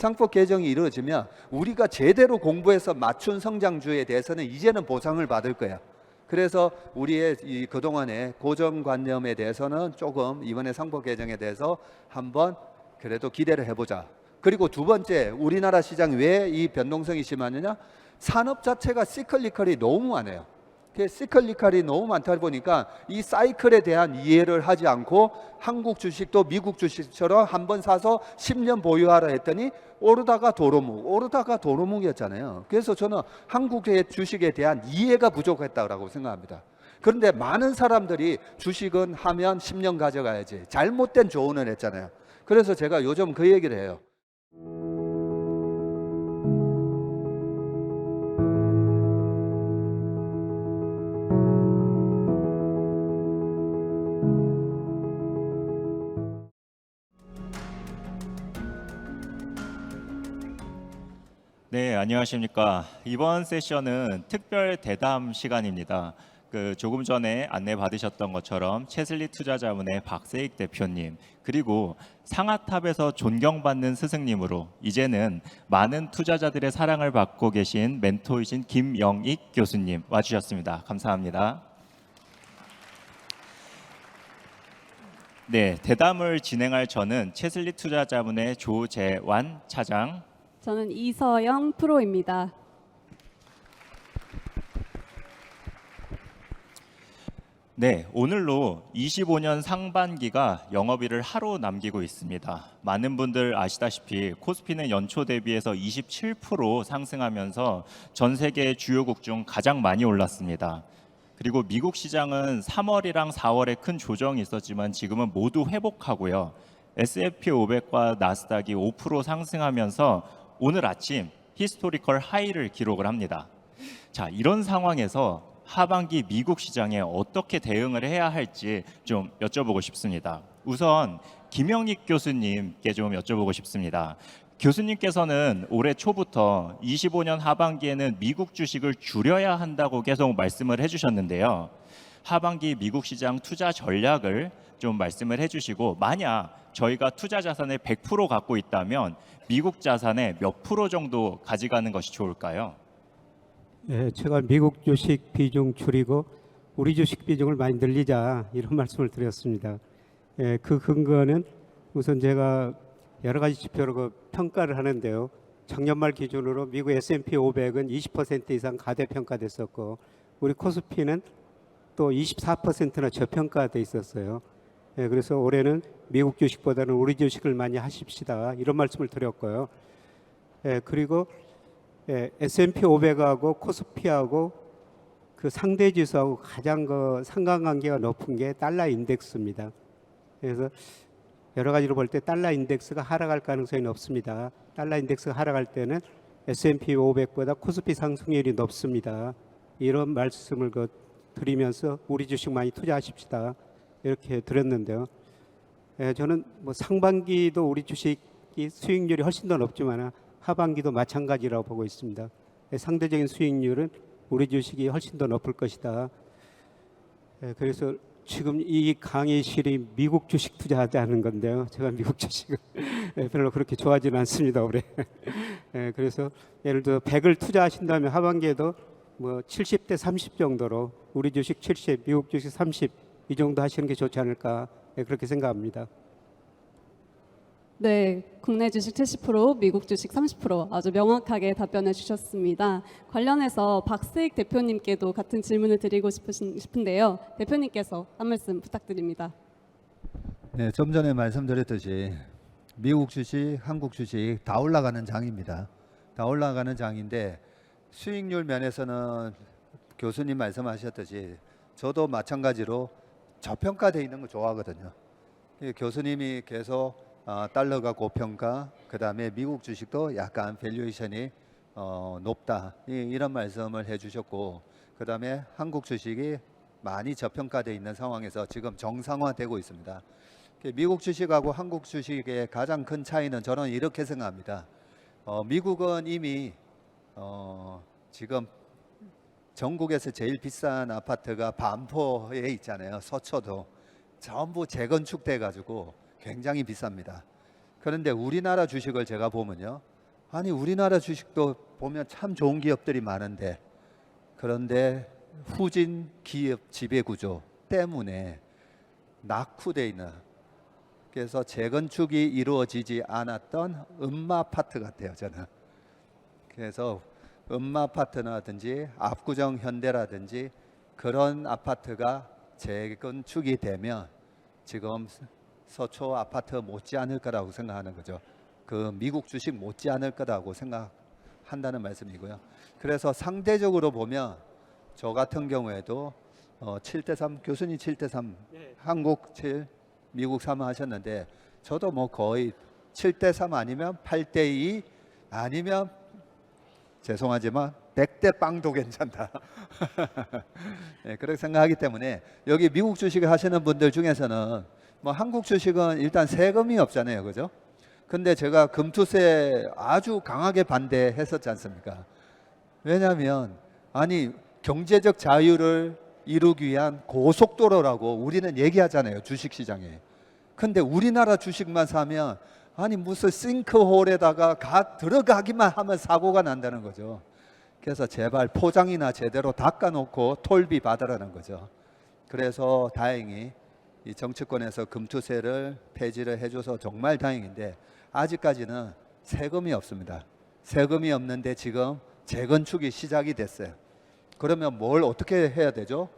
상법 개정이 이루어지면 우리가 제대로 공부해서 맞춘 성장주에 대해서는 이제는 보상을 받을 거야. 그래서 우리의 이 그동안의 고정관념에 대해서는 조금 이번에 상법 개정에 대해서 한번 그래도 기대를 해보자. 그리고 두 번째, 우리나라 시장 왜 이 변동성이 심하느냐? 산업 자체가 시클리컬이 너무 많아요. 시클리컬이 너무 많다 보니까 이 사이클에 대한 이해를 하지 않고 한국 주식도 미국 주식처럼 한번 사서 10년 보유하라 했더니 오르다가 도루묵, 오르다가 도루묵이었잖아요. 그래서 저는 한국의 주식에 대한 이해가 부족했다고 생각합니다. 그런데 많은 사람들이 주식은 하면 10년 가져가야지, 잘못된 조언을 했잖아요. 그래서 제가 요즘 그 얘기를 해요. 네, 안녕하십니까. 이번 세션은 특별 대담 시간입니다. 조금 전에 안내 받으셨던 것처럼 채슬리 투자자문의 박세익 대표님, 그리고 상하탑에서 존경받는 스승님으로 이제는 많은 투자자들의 사랑을 받고 계신 멘토이신 김영익 교수님 와주셨습니다. 감사합니다. 네, 대담을 진행할 저는 채슬리 투자자문의 조재완 차장, 저는 이서영 프로입니다. 네, 오늘로 25년 상반기가 영업일을 하루 남기고 있습니다. 많은 분들 아시다시피 코스피는 연초 대비해서 27% 상승하면서 전 세계 주요국 중 가장 많이 올랐습니다. 그리고 미국 시장은 3월이랑 4월에 큰 조정이 있었지만 지금은 모두 회복하고요. S&P 500과 나스닥이 5% 상승하면서 오늘 아침 히스토리컬 하이를 기록을 합니다. 자, 이런 상황에서 하반기 미국 시장에 어떻게 대응을 해야 할지 좀 여쭤보고 싶습니다. 우선 김영익 교수님께 좀 여쭤보고 싶습니다. 교수님께서는 올해 초부터 25년 하반기에는 미국 주식을 줄여야 한다고 계속 말씀을 해주셨는데요. 하반기 미국 시장 투자 전략을 좀 말씀을 해주시고, 만약 저희가 투자 자산을 100% 갖고 있다면 미국 자산의 몇 프로 정도 가져가는 것이 좋을까요? 예, 제가 미국 주식 비중 줄이고 우리 주식 비중을 많이 늘리자 이런 말씀을 드렸습니다. 예, 그 근거는 우선 제가 여러 가지 지표로 평가를 하는데요. 작년 말 기준으로 미국 S&P 500은 20% 이상 가대평가됐었고 우리 코스피는 또 24%나 저평가돼 있었어요. 예, 그래서 올해는 미국 주식보다는 우리 주식을 많이 하십시다 이런 말씀을 드렸고요. 예, 그리고 S&P 500하고 코스피하고 그 상대 지수하고 가장 상관관계가 높은 게 달러 인덱스입니다. 그래서 여러 가지로 볼 때 달러 인덱스가 하락할 가능성이 높습니다. 달러 인덱스가 하락할 때는 S&P 500보다 코스피 상승률이 높습니다. 이런 말씀을 드리면서 우리 주식 많이 투자하십시다 이렇게 드렸는데요. 저는 뭐 상반기도 우리 주식이 수익률이 훨씬 더 높지만 하반기도 마찬가지라고 보고 있습니다. 상대적인 수익률은 우리 주식이 훨씬 더 높을 것이다. 그래서 지금 이 강의실이 미국 주식 투자하자는 건데요. 제가 미국 주식을 별로 그렇게 좋아하지는 않습니다, 올해. 그래서 예를 들어 100을 투자하신다면 하반기에도 뭐 70대 30 정도로 우리 주식 70, 미국 주식 30 이 정도 하시는 게 좋지 않을까 그렇게 생각합니다. 네, 국내 주식 70%, 미국 주식 30% 아주 명확하게 답변해 주셨습니다. 관련해서 박세익 대표님께도 같은 질문을 드리고 싶은데요. 대표님께서 한 말씀 부탁드립니다. 네, 좀 전에 말씀드렸듯이 미국 주식, 한국 주식 다 올라가는 장입니다. 다 올라가는 장인데 수익률 면에서는 교수님 말씀하셨듯이 저도 마찬가지로 저평가되어 있는 거 좋아하거든요. 교수님이 계속 달러가 고평가, 그 다음에 미국 주식도 약간 밸류에이션이 높다 이런 말씀을 해주셨고, 그 다음에 한국 주식이 많이 저평가되어 있는 상황에서 지금 정상화되고 있습니다. 미국 주식하고 한국 주식의 가장 큰 차이는 저는 이렇게 생각합니다. 미국은 이미 지금 전국에서 제일 비싼 아파트가 반포에 있잖아요. 서초도 전부 재건축돼 가지고 굉장히 비쌉니다. 그런데 우리나라 주식을 제가 보면요, 아니 우리나라 주식도 보면 참 좋은 기업들이 많은데 그런데 후진 기업 지배 구조 때문에 낙후돼 있는, 그래서 재건축이 이루어지지 않았던 음마 아파트 같아요 저는. 그래서 음마 아파트라든지 압구정 현대라든지 그런 아파트가 재건축이 되면 지금 서초 아파트 못지 않을 거라고 생각하는 거죠. 그 미국 주식 못지 않을 거라고 생각한다는 말씀이고요. 그래서 상대적으로 보면 저 같은 경우에도 7대3 교수님 7대3 한국 7 미국 3 하셨는데 저도 뭐 거의 7대3 아니면 8대2 아니면 죄송하지만 100대 빵도 괜찮다. 네, 그렇게 생각하기 때문에 여기 미국 주식을 하시는 분들 중에서는 뭐 한국 주식은 일단 세금이 없잖아요. 그죠? 근데 제가 금투세 아주 강하게 반대했었지 않습니까? 왜냐하면 아니 경제적 자유를 이루기 위한 고속도로라고 우리는 얘기하잖아요. 주식시장에. 근데 우리나라 주식만 사면 아니 무슨 싱크홀에다가 들어가기만 하면 사고가 난다는 거죠. 그래서 제발 포장이나 제대로 닦아놓고 톨비 받으라는 거죠. 그래서 다행히 이 정치권에서 금투세를 폐지를 해줘서 정말 다행인데 아직까지는 세금이 없습니다. 세금이 없는데 지금 재건축이 시작이 됐어요. 그러면 뭘 어떻게 해야 되죠?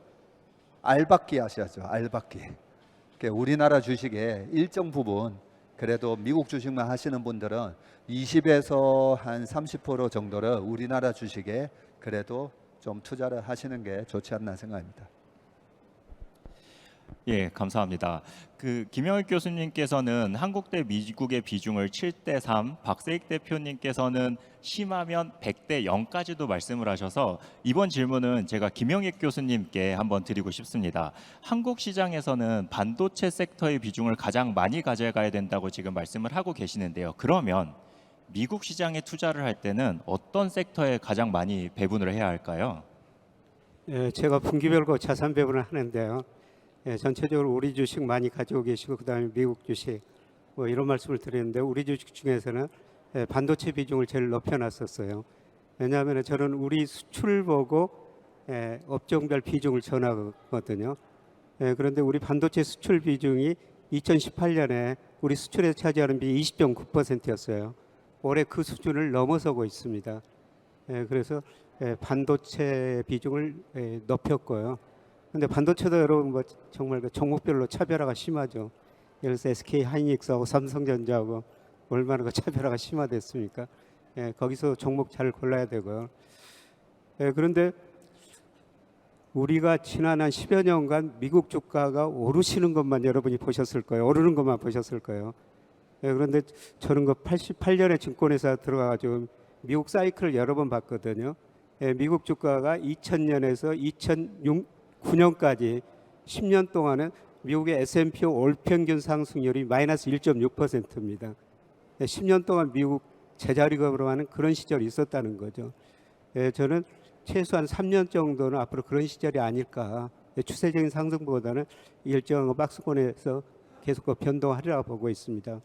알박기 하셔야죠. 알박기. 그러니까 우리나라 주식의 일정 부분, 그래도 미국 주식만 하시는 분들은 20에서 한 30% 정도를 우리나라 주식에 그래도 좀 투자를 하시는 게 좋지 않나 생각합니다. 예, 감사합니다. 김영익 교수님께서는 한국 대 미국의 비중을 7대3, 박세익 대표님께서는 심하면 100대 0까지도 말씀을 하셔서 이번 질문은 제가 김영익 교수님께 한번 드리고 싶습니다. 한국 시장에서는 반도체 섹터의 비중을 가장 많이 가져가야 된다고 지금 말씀을 하고 계시는데요. 그러면 미국 시장에 투자를 할 때는 어떤 섹터에 가장 많이 배분을 해야 할까요? 예, 제가 분기별로 자산 배분을 하는데요. 예, 전체적으로 우리 주식 많이 가지고 계시고 그다음에 미국 주식 뭐 이런 말씀을 드렸는데 우리 주식 중에서는 반도체 비중을 제일 높여놨었어요. 왜냐하면 저는 우리 수출 보고 업종별 비중을 정하거든요. 그런데 우리 반도체 수출 비중이 2018년에 우리 수출에서 차지하는 비 20.9%였어요. 올해 그 수준을 넘어서고 있습니다. 그래서 반도체 비중을 높였고요. 근데 반도체도 여러분 뭐 정말 그 종목별로 차별화가 심하죠. 예를 들어서 SK 하이닉스하고 삼성전자하고 얼마나 그 차별화가 심화됐습니까? 거기서 종목 잘 골라야 되고요. 그런데 우리가 지난 한 10여 년간 미국 주가가 오르시는 것만 여러분이 보셨을 거예요. 오르는 것만 보셨을 거예요. 그런데 저는 그 88년에 증권회사 들어가가지고 미국 사이클을 여러 번 봤거든요. 미국 주가가 2000년에서 2009년까지 10년 동안은 미국의 S&P 올 평균 상승률이 마이너스 1.6%입니다. 10년 동안 미국 제자리급으로 하는 그런 시절이 있었다는 거죠. 저는 최소한 3년 정도는 앞으로 그런 시절이 아닐까. 추세적인 상승보다는 일정한 박스권에서 계속 변동하리라고 보고 있습니다.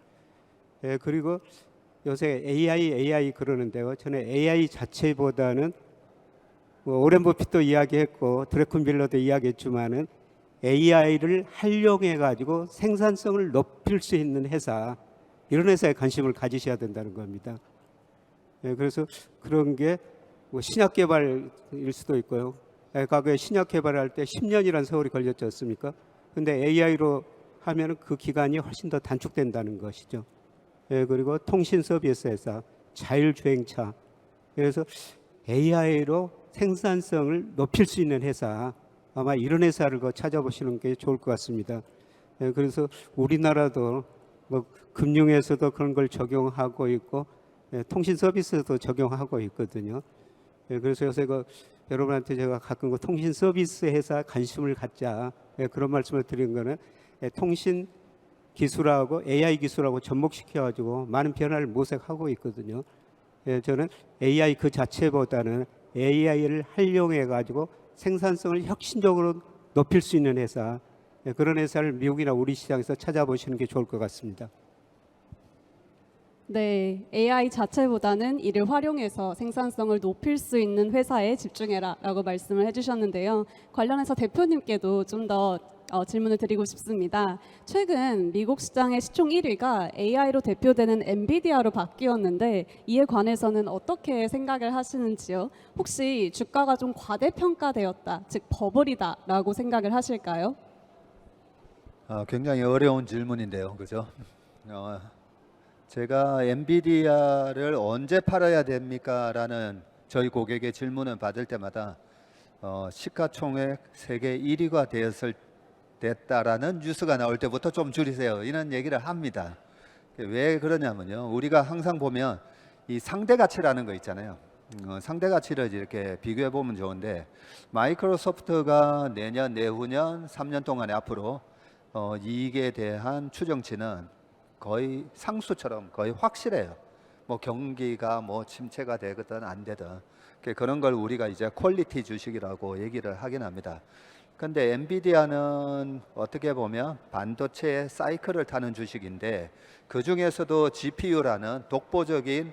그리고 요새 AI 그러는데요. 저는 AI 자체보다는 뭐 오렌 버핏도 이야기했고 드래콘 빌러도 이야기했지만은 AI를 활용해 가지고 생산성을 높일 수 있는 회사, 이런 회사에 관심을 가지셔야 된다는 겁니다. 그래서 그런 게 뭐 신약 개발일 수도 있고요. 과거에 신약 개발할 때 10년이라는 세월이 걸렸지 않습니까? 근데 AI로 하면은 그 기간이 훨씬 더 단축된다는 것이죠. 그리고 통신 서비스 회사, 자율주행차. 그래서 AI로 생산성을 높일 수 있는 회사, 아마 이런 회사를 찾아보시는 게 좋을 것 같습니다. 그래서 우리나라도 뭐 금융에서도 그런 걸 적용하고 있고 통신 서비스도 적용하고 있거든요. 그래서 요새 여러분한테 제가 가끔 통신 서비스 회사 관심을 갖자 그런 말씀을 드린 거는 통신 기술하고 AI 기술하고 접목시켜가지고 많은 변화를 모색하고 있거든요. 저는 AI 그 자체보다는 AI를 활용해가지고 생산성을 혁신적으로 높일 수 있는 회사, 그런 회사를 미국이나 우리 시장에서 찾아보시는 게 좋을 것 같습니다. 네, AI 자체보다는 이를 활용해서 생산성을 높일 수 있는 회사에 집중해라라고 말씀을 해주셨는데요. 관련해서 대표님께도 좀 더 질문을 드리고 싶습니다. 최근 미국 시장의 시총 1위가 AI로 대표되는 엔비디아로 바뀌었는데 이에 관해서는 어떻게 생각을 하시는지요? 혹시 주가가 좀 과대평가되었다, 즉 버블이다라고 생각을 하실까요? 굉장히 어려운 질문인데요, 그죠? 제가 엔비디아를 언제 팔아야 됩니까?라는 저희 고객의 질문을 받을 때마다 시가총액 세계 1위가 됐다라는 뉴스가 나올 때부터 좀 줄이세요, 이런 얘기를 합니다. 왜 그러냐면요, 우리가 항상 보면 이 상대 가치라는 거 있잖아요. 상대 가치를 이렇게 비교해 보면 좋은데, 마이크로소프트가 내년, 내후년 3년 동안에 앞으로 이익에 대한 추정치는 거의 상수처럼 거의 확실해요. 뭐 경기가 뭐 침체가 되거든 안 되든 그런 걸 우리가 이제 퀄리티 주식이라고 얘기를 하긴 합니다. 근데 엔비디아는 어떻게 보면 반도체의 사이클을 타는 주식인데, 그 중에서도 GPU라는 독보적인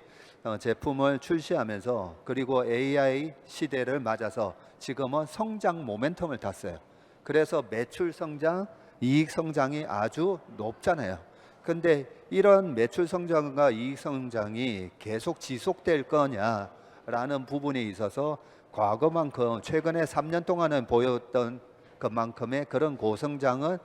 제품을 출시하면서, 그리고 AI 시대를 맞아서 지금은 성장 모멘텀을 탔어요. 그래서 매출 성장, 이익 성장이 아주 높잖아요. 근데 이런 매출 성장과 이익 성장이 계속 지속될 거냐라는 부분에 있어서 과거만큼, 최근에 3년 동안은 보였던 그만큼의 그런 고성장은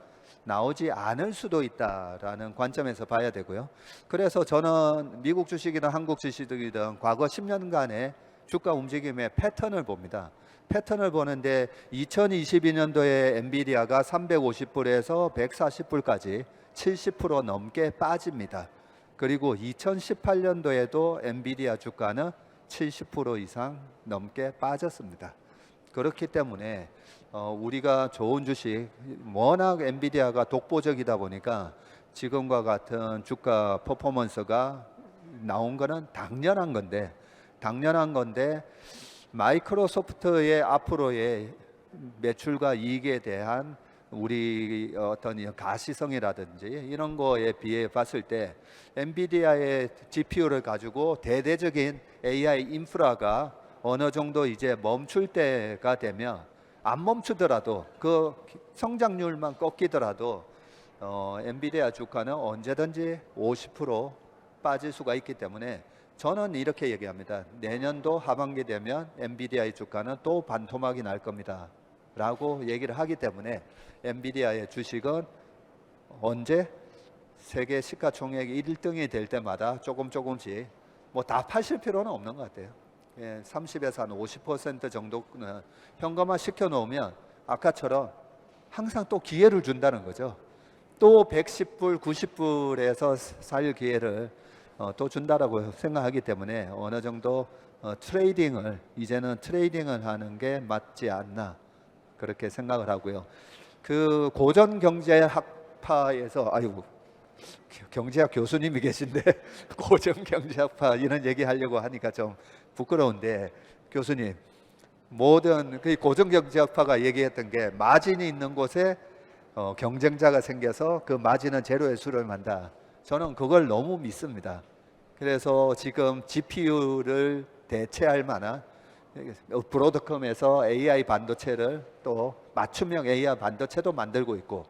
나오지 않을 수도 있다라는 관점에서 봐야 되고요. 그래서 저는 미국 주식이든 한국 주식이든 과거 10년간의 주가 움직임의 패턴을 봅니다. 패턴을 보는데 2022년도에 엔비디아가 350불에서 140불까지 70% 넘게 빠집니다. 그리고 2018년도에도 엔비디아 주가는 70% 이상 넘게 빠졌습니다. 그렇기 때문에 우리가 좋은 주식, 워낙 엔비디아가 독보적이다 보니까 지금과 같은 주가 퍼포먼스가 나온 거는 당연한 건데 마이크로소프트의 앞으로의 매출과 이익에 대한 우리 어떤 가시성이라든지 이런 거에 비해 봤을 때 엔비디아의 GPU를 가지고 대대적인 AI 인프라가 어느 정도 이제 멈출 때가 되면, 안 멈추더라도 그 성장률만 꺾이더라도 엔비디아 주가는 언제든지 50% 빠질 수가 있기 때문에 저는 이렇게 얘기합니다. 내년도 하반기 되면 엔비디아의 주가는 또 반토막이 날 겁니다 라고 얘기를 하기 때문에, 엔비디아의 주식은 언제 세계 시가총액 1등이 될 때마다 조금씩, 뭐 다 파실 필요는 없는 것 같아요. 30에서 한 50% 정도는 현금화 시켜 놓으면 아까처럼 항상 또 기회를 준다는 거죠. 또 110불, 90불에서 살 기회를 또 준다라고 생각하기 때문에 어느 정도 이제는 트레이딩을 하는 게 맞지 않나, 그렇게 생각을 하고요. 그 고전 경제학파에서, 경제학 교수님이 계신데 고전 경제학파 이런 얘기 하려고 하니까 좀 부끄러운데, 교수님, 모든 그 고전 경제학파가 얘기했던 게, 마진이 있는 곳에 경쟁자가 생겨서 그 마진은 제로에 수렴한다. 저는 그걸 너무 믿습니다. 그래서 지금 GPU를 대체할 만한 브로드컴에서 AI 반도체를, 또 맞춤형 AI 반도체도 만들고 있고,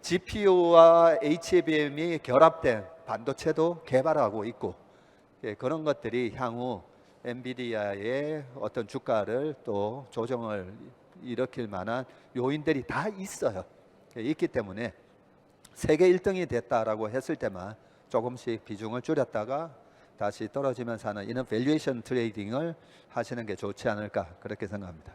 GPU와 HBM이 결합된 반도체도 개발하고 있고, 그런 것들이 향후 엔비디아의 어떤 주가를 또 조정을 일으킬 만한 요인들이 다 있어요. 있기 때문에 세계 1등이 됐다라고 했을 때만 조금씩 비중을 줄였다가 다시 떨어지면서 하는 이런 밸류에이션 트레이딩을 하시는 게 좋지 않을까, 그렇게 생각합니다.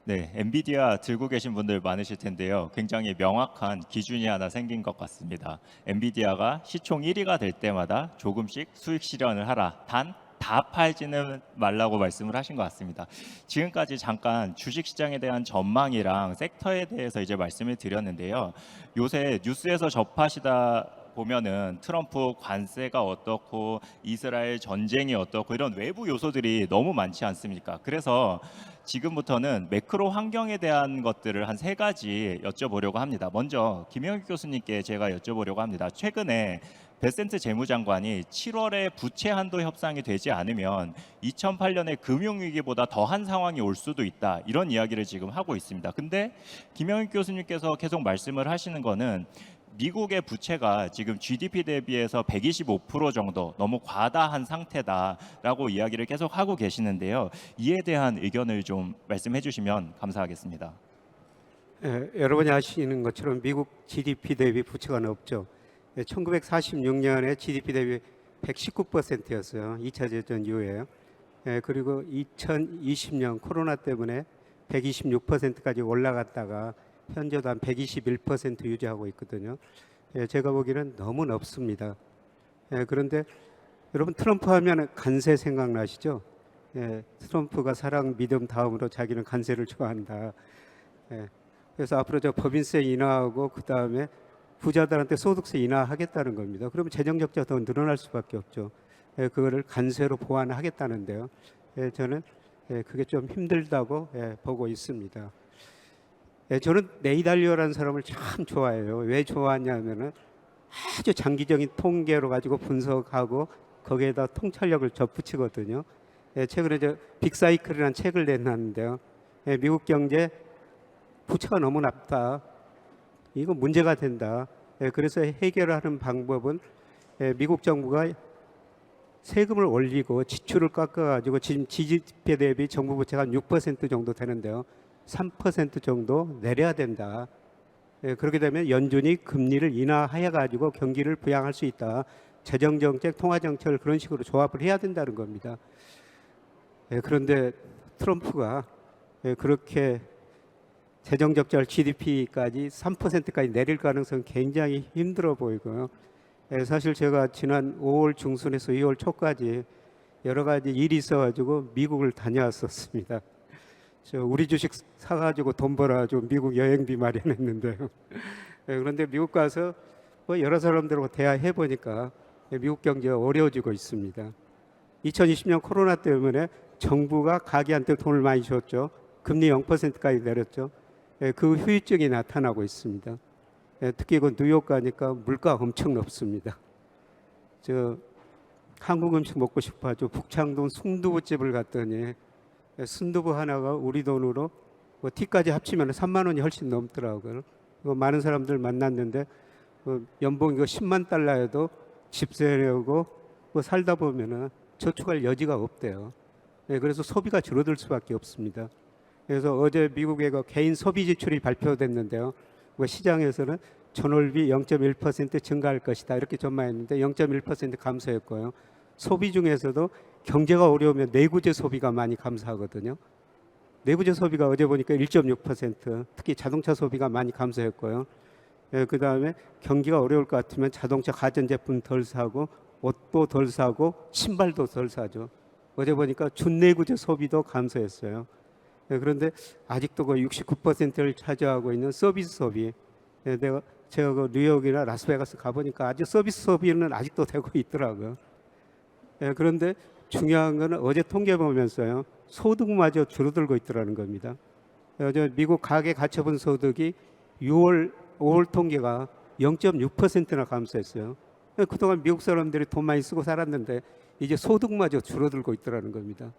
네, 엔비디아 들고 계신 분들 많으실 텐데요. 굉장히 명확한 기준이 하나 생긴 것 같습니다. 엔비디아가 시총 1위가 될 때마다 조금씩 수익 실현을 하라. 단 다 팔지는 말라고 말씀을 하신 것 같습니다. 지금까지 잠깐 주식시장에 대한 전망이랑 섹터에 대해서 이제 말씀을 드렸는데요. 요새 뉴스에서 접하시다 보면은 트럼프 관세가 어떻고 이스라엘 전쟁이 어떻고 이런 외부 요소들이 너무 많지 않습니까? 그래서 지금부터는 매크로 환경에 대한 것들을 한 3가지 여쭤보려고 합니다. 먼저 김영익 교수님께 제가 여쭤보려고 합니다. 최근에 베센트 재무장관이 7월에 부채 한도 협상이 되지 않으면 2008년의 금융위기보다 더한 상황이 올 수도 있다, 이런 이야기를 지금 하고 있습니다. 근데 김영익 교수님께서 계속 말씀을 하시는 거는 미국의 부채가 지금 GDP 대비해서 125% 정도 너무 과다한 상태다라고 이야기를 계속 하고 계시는데요. 이에 대한 의견을 좀 말씀해 주시면 감사하겠습니다. 여러분이 아시는 것처럼 미국 GDP 대비 부채가 높죠. 1946년에 GDP 대비 119%였어요. 2차 대전 이후에요. 그리고 2020년 코로나 때문에 126%까지 올라갔다가 현재도 한 121% 유지하고 있거든요. 제가 보기에는 너무 높습니다. 그런데 여러분, 트럼프 하면 간세 생각나시죠? 트럼프가 사랑, 믿음 다음으로 자기는 간세를 좋아한다. 그래서 앞으로 저 법인세 인하하고 그 다음에 부자들한테 소득세 인하하겠다는 겁니다. 그러면 재정 적자가 더 늘어날 수밖에 없죠. 그거를 간세로 보완하겠다는데요. 저는 그게 좀 힘들다고 보고 있습니다. 저는 네이달리오라는 사람을 참 좋아해요. 왜 좋아하냐면은 아주 장기적인 통계로 가지고 분석하고 거기에다 통찰력을 덧붙이거든요. 최근에 저 빅사이클이라는 책을 냈는데요. 미국 경제 부채가 너무 낮다. 이거 문제가 된다. 그래서 해결하는 방법은 미국 정부가 세금을 올리고 지출을 깎아가지고 지금 GDP 대비 정부 부채가 6% 정도 되는데요. 3% 정도 내려야 된다. 그렇게 되면 연준이 금리를 인하해가지고 경기를 부양할 수 있다. 재정정책, 통화정책을 그런 식으로 조합을 해야 된다는 겁니다. 그런데 트럼프가 그렇게 재정적자 GDP까지 3%까지 내릴 가능성은 굉장히 힘들어 보이고요. 사실 제가 지난 5월 중순에서 2월 초까지 여러 가지 일이 있어가지고 미국을 다녀왔었습니다. 우리 주식 사가지고 돈 벌어가지고 미국 여행비 마련했는데요. 그런데 미국 가서 뭐 여러 사람들하고 대화해 보니까 미국 경제가 어려워지고 있습니다. 2020년 코로나 때문에 정부가 가게한테 돈을 많이 줬죠. 금리 0%까지 내렸죠. 그 후유증이 나타나고 있습니다. 특히 그 뉴욕 가니까 물가가 엄청 높습니다. 저 한국 음식 먹고 싶어가지고 북창동 순두부집을 갔더니 순두부 하나가 우리 돈으로 뭐 티까지 합치면 3만 원이 훨씬 넘더라고요. 많은 사람들 만났는데 연봉이 10만 달러에도 집세 내고 살다 보면은 저축할 여지가 없대요. 그래서 소비가 줄어들 수밖에 없습니다. 그래서 어제 미국의 개인 소비 지출이 발표됐는데요. 시장에서는 전월비 0.1% 증가할 것이다, 이렇게 전망했는데 0.1% 감소했고요. 소비 중에서도 경제가 어려우면 내구재 소비가 많이 감소하거든요. 내구재 소비가 어제 보니까 1.6%, 특히 자동차 소비가 많이 감소했고요. 그 다음에 경기가 어려울 것 같으면 자동차, 가전제품 덜 사고 옷도 덜 사고 신발도 덜 사죠. 어제 보니까 준내구재 소비도 감소했어요. 그런데 아직도 그 69%를 차지하고 있는 서비스 소비, 제가 그 뉴욕이나 라스베가스 가보니까 아직 서비스 소비는 아직도 되고 있더라고요. 그런데 중요한 거는 어제 통계 보면서요, 소득마저 줄어들고 있더라는 겁니다. 어제 미국 가계 가처분 소득이 5월 통계가 0.6%나 감소했어요. 그동안 미국 사람들이 돈 많이 쓰고 살았는데 이제 소득마저 줄어들고 있더라는 겁니다.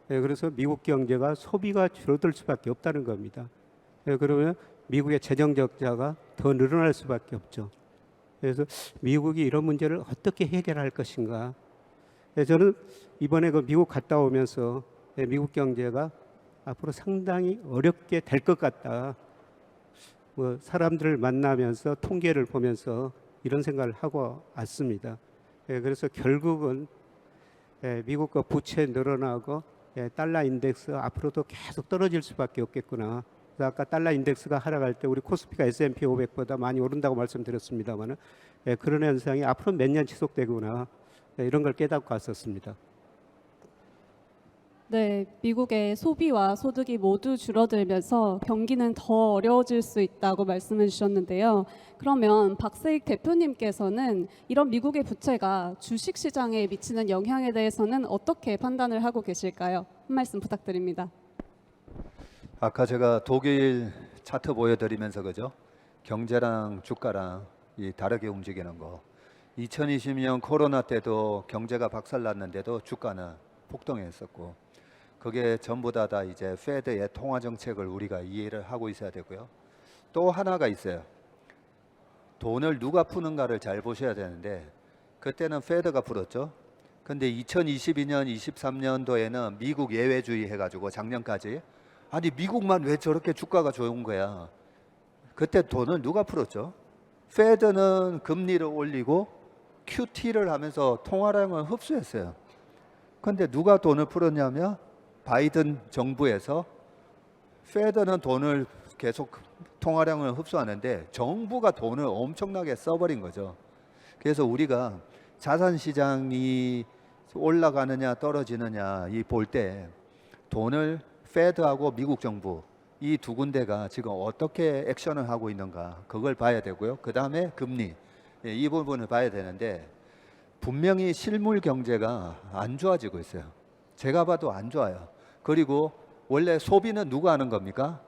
그래서 미국 경제가 소비가 줄어들 수밖에 없다는 겁니다. 그러면 미국의 재정 적자가 더 늘어날 수밖에 없죠. 그래서 미국이 이런 문제를 어떻게 해결할 것인가. 저는 이번에 그 미국 갔다 오면서 미국 경제가 앞으로 상당히 어렵게 될 것 같다. 뭐 사람들을 만나면서 통계를 보면서 이런 생각을 하고 왔습니다. 그래서 결국은 미국과 부채 늘어나고 달러 인덱스 앞으로도 계속 떨어질 수밖에 없겠구나. 아까 달러 인덱스가 하락할 때 우리 코스피가 S&P 500보다 많이 오른다고 말씀드렸습니다만 그런 현상이 앞으로 몇 년 지속되구나, 이런 걸 깨닫고 왔었습니다. 네, 미국의 소비와 소득이 모두 줄어들면서 경기는 더 어려워질 수 있다고 말씀해 주셨는데요. 그러면 박세익 대표님께서는 이런 미국의 부채가 주식 시장에 미치는 영향에 대해서는 어떻게 판단을 하고 계실까요? 한 말씀 부탁드립니다. 아까 제가 독일 차트 보여드리면서 그죠? 경제랑 주가랑 이 다르게 움직이는 거, 2020년 코로나 때도 경제가 박살났는데도 주가는 폭등했었고, 그게 전부 다 이제 페드의 통화 정책을 우리가 이해를 하고 있어야 되고요. 또 하나가 있어요. 돈을 누가 푸는가를 잘 보셔야 되는데, 그때는 페드가 풀었죠. 근데 2022년, 23년도에는 미국 예외주의 해가지고 작년까지, 아니 미국만 왜 저렇게 주가가 좋은 거야? 그때 돈을 누가 풀었죠? 페드는 금리를 올리고 QT를 하면서 통화량을 흡수했어요. 근데 누가 돈을 풀었냐면 바이든 정부에서, 페드는 돈을 계속 통화량을 흡수하는데 정부가 돈을 엄청나게 써버린 거죠. 그래서 우리가 자산 시장이 올라가느냐 떨어지느냐 이 볼 때 돈을 페드하고 미국 정부 이 두 군데가 지금 어떻게 액션을 하고 있는가, 그걸 봐야 되고요. 그 다음에 금리, 이 부분을 봐야 되는데, 분명히 실물 경제가 안 좋아지고 있어요. 제가 봐도 안 좋아요. 그리고 원래 소비는 누가 하는 겁니까?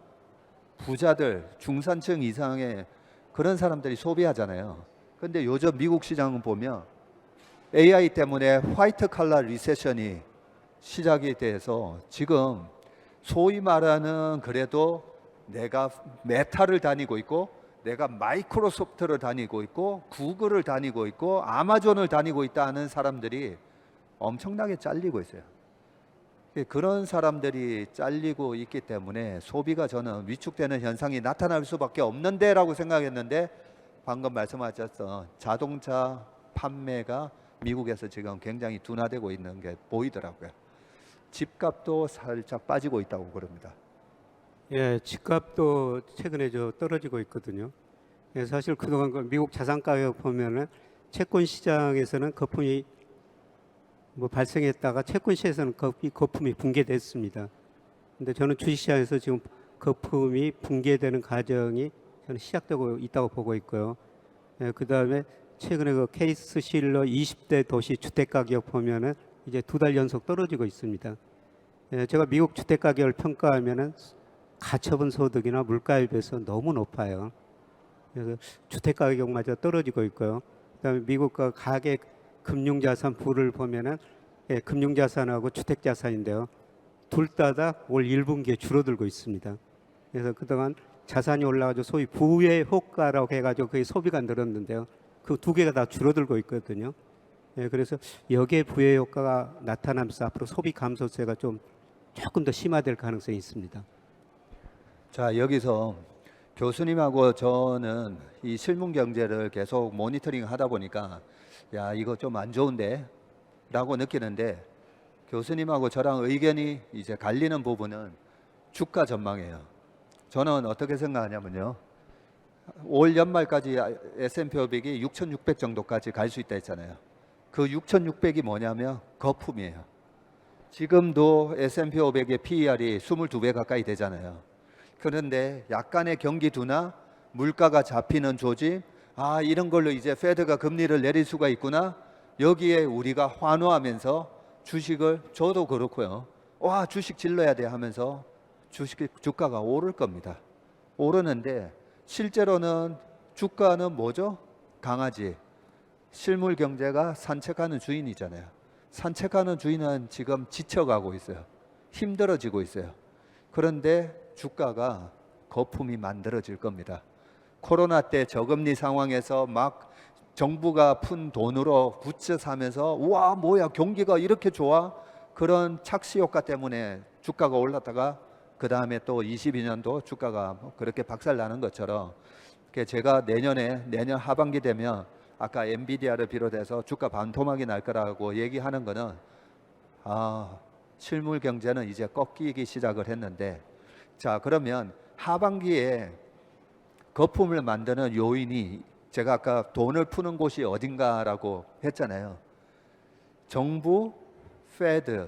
부자들, 중산층 이상의 그런 사람들이 소비하잖아요. 근데 요즘 미국 시장을 보면 AI 때문에 화이트 칼라 리세션이 시작이 돼서 지금 소위 말하는, 그래도 내가 메타를 다니고 있고, 내가 마이크로소프트를 다니고 있고, 구글을 다니고 있고, 아마존을 다니고 있다는 사람들이 엄청나게 잘리고 있어요. 그런 사람들이 잘리고 있기 때문에 소비가 저는 위축되는 현상이 나타날 수밖에 없는데 라고 생각했는데, 방금 말씀하셨던 자동차 판매가 미국에서 지금 굉장히 둔화되고 있는 게 보이더라고요. 집값도 살짝 빠지고 있다고 그럽니다. 예, 집값도 최근에 떨어지고 있거든요. 예, 사실 그동안 그 미국 자산 가격 보면은 채권 시장에서는 거품이 발생했다가 채권 시장에서는 거품이 붕괴됐습니다. 근데 저는 주식시장에서 지금 거품이 붕괴되는 과정이 저는 시작되고 있다고 보고 있고요. 예, 그 다음에 최근에 그 케이스 실러 20대 도시 주택 가격 보면은 이제 2달 연속 떨어지고 있습니다. 예, 제가 미국 주택 가격을 평가하면은 가처분 소득이나 물가에 비해서 너무 높아요. 그래서 주택 가격마저 떨어지고 있고요. 그다음에 미국과 가계 금융자산 부를 보면은, 예, 금융자산하고 주택자산인데요, 둘 다 올 1분기에 줄어들고 있습니다. 그래서 그동안 자산이 올라가지고 소위 부의 효과라고 해가지고 그게 소비가 늘었는데요, 그 두 개가 다 줄어들고 있거든요. 예, 그래서 여기에 부의 효과가 나타나면서 앞으로 소비 감소세가 조금 더 심화될 가능성이 있습니다. 자, 여기서 교수님하고 저는 이 실문 경제를 계속 모니터링 하다 보니까, 야, 이거 좀 안 좋은데 라고 느끼는데, 교수님하고 저랑 의견이 이제 갈리는 부분은 주가 전망이에요. 저는 어떻게 생각하냐면요, 올 연말까지 S&P 500이 6,600 정도까지 갈 수 있다 했잖아요. 그 6,600이 뭐냐면 거품이에요. 지금도 S&P 500의 PER이 22배 가까이 되잖아요. 그런데 약간의 경기 둔화, 물가가 잡히는 조짐, 아, 이런 걸로 이제 페드가 금리를 내릴 수가 있구나, 여기에 우리가 환호하면서 주식을, 저도 그렇고요, 와, 주식 질러야 돼 하면서 주가가 오를 겁니다. 오르는데 실제로는 주가는 뭐죠? 강아지, 실물 경제가 산책하는 주인이잖아요. 산책하는 주인은 지금 지쳐가고 있어요. 힘들어지고 있어요. 그런데 주가가 거품이 만들어질 겁니다. 코로나 때 저금리 상황에서 막 정부가 푼 돈으로 굿즈 사면서, 우와, 뭐야, 경기가 이렇게 좋아? 그런 착시 효과 때문에 주가가 올랐다가 그 다음에 또 22년도 주가가 그렇게 박살나는 것처럼, 제가 내년 하반기 되면 아까 엔비디아를 비롯해서 주가 반토막이 날 거라고 얘기하는 거는, 아, 실물 경제는 이제 꺾이기 시작을 했는데, 자, 그러면 하반기에 거품을 만드는 요인이, 제가 아까 돈을 푸는 곳이 어딘가라고 했잖아요. 정부, 페드,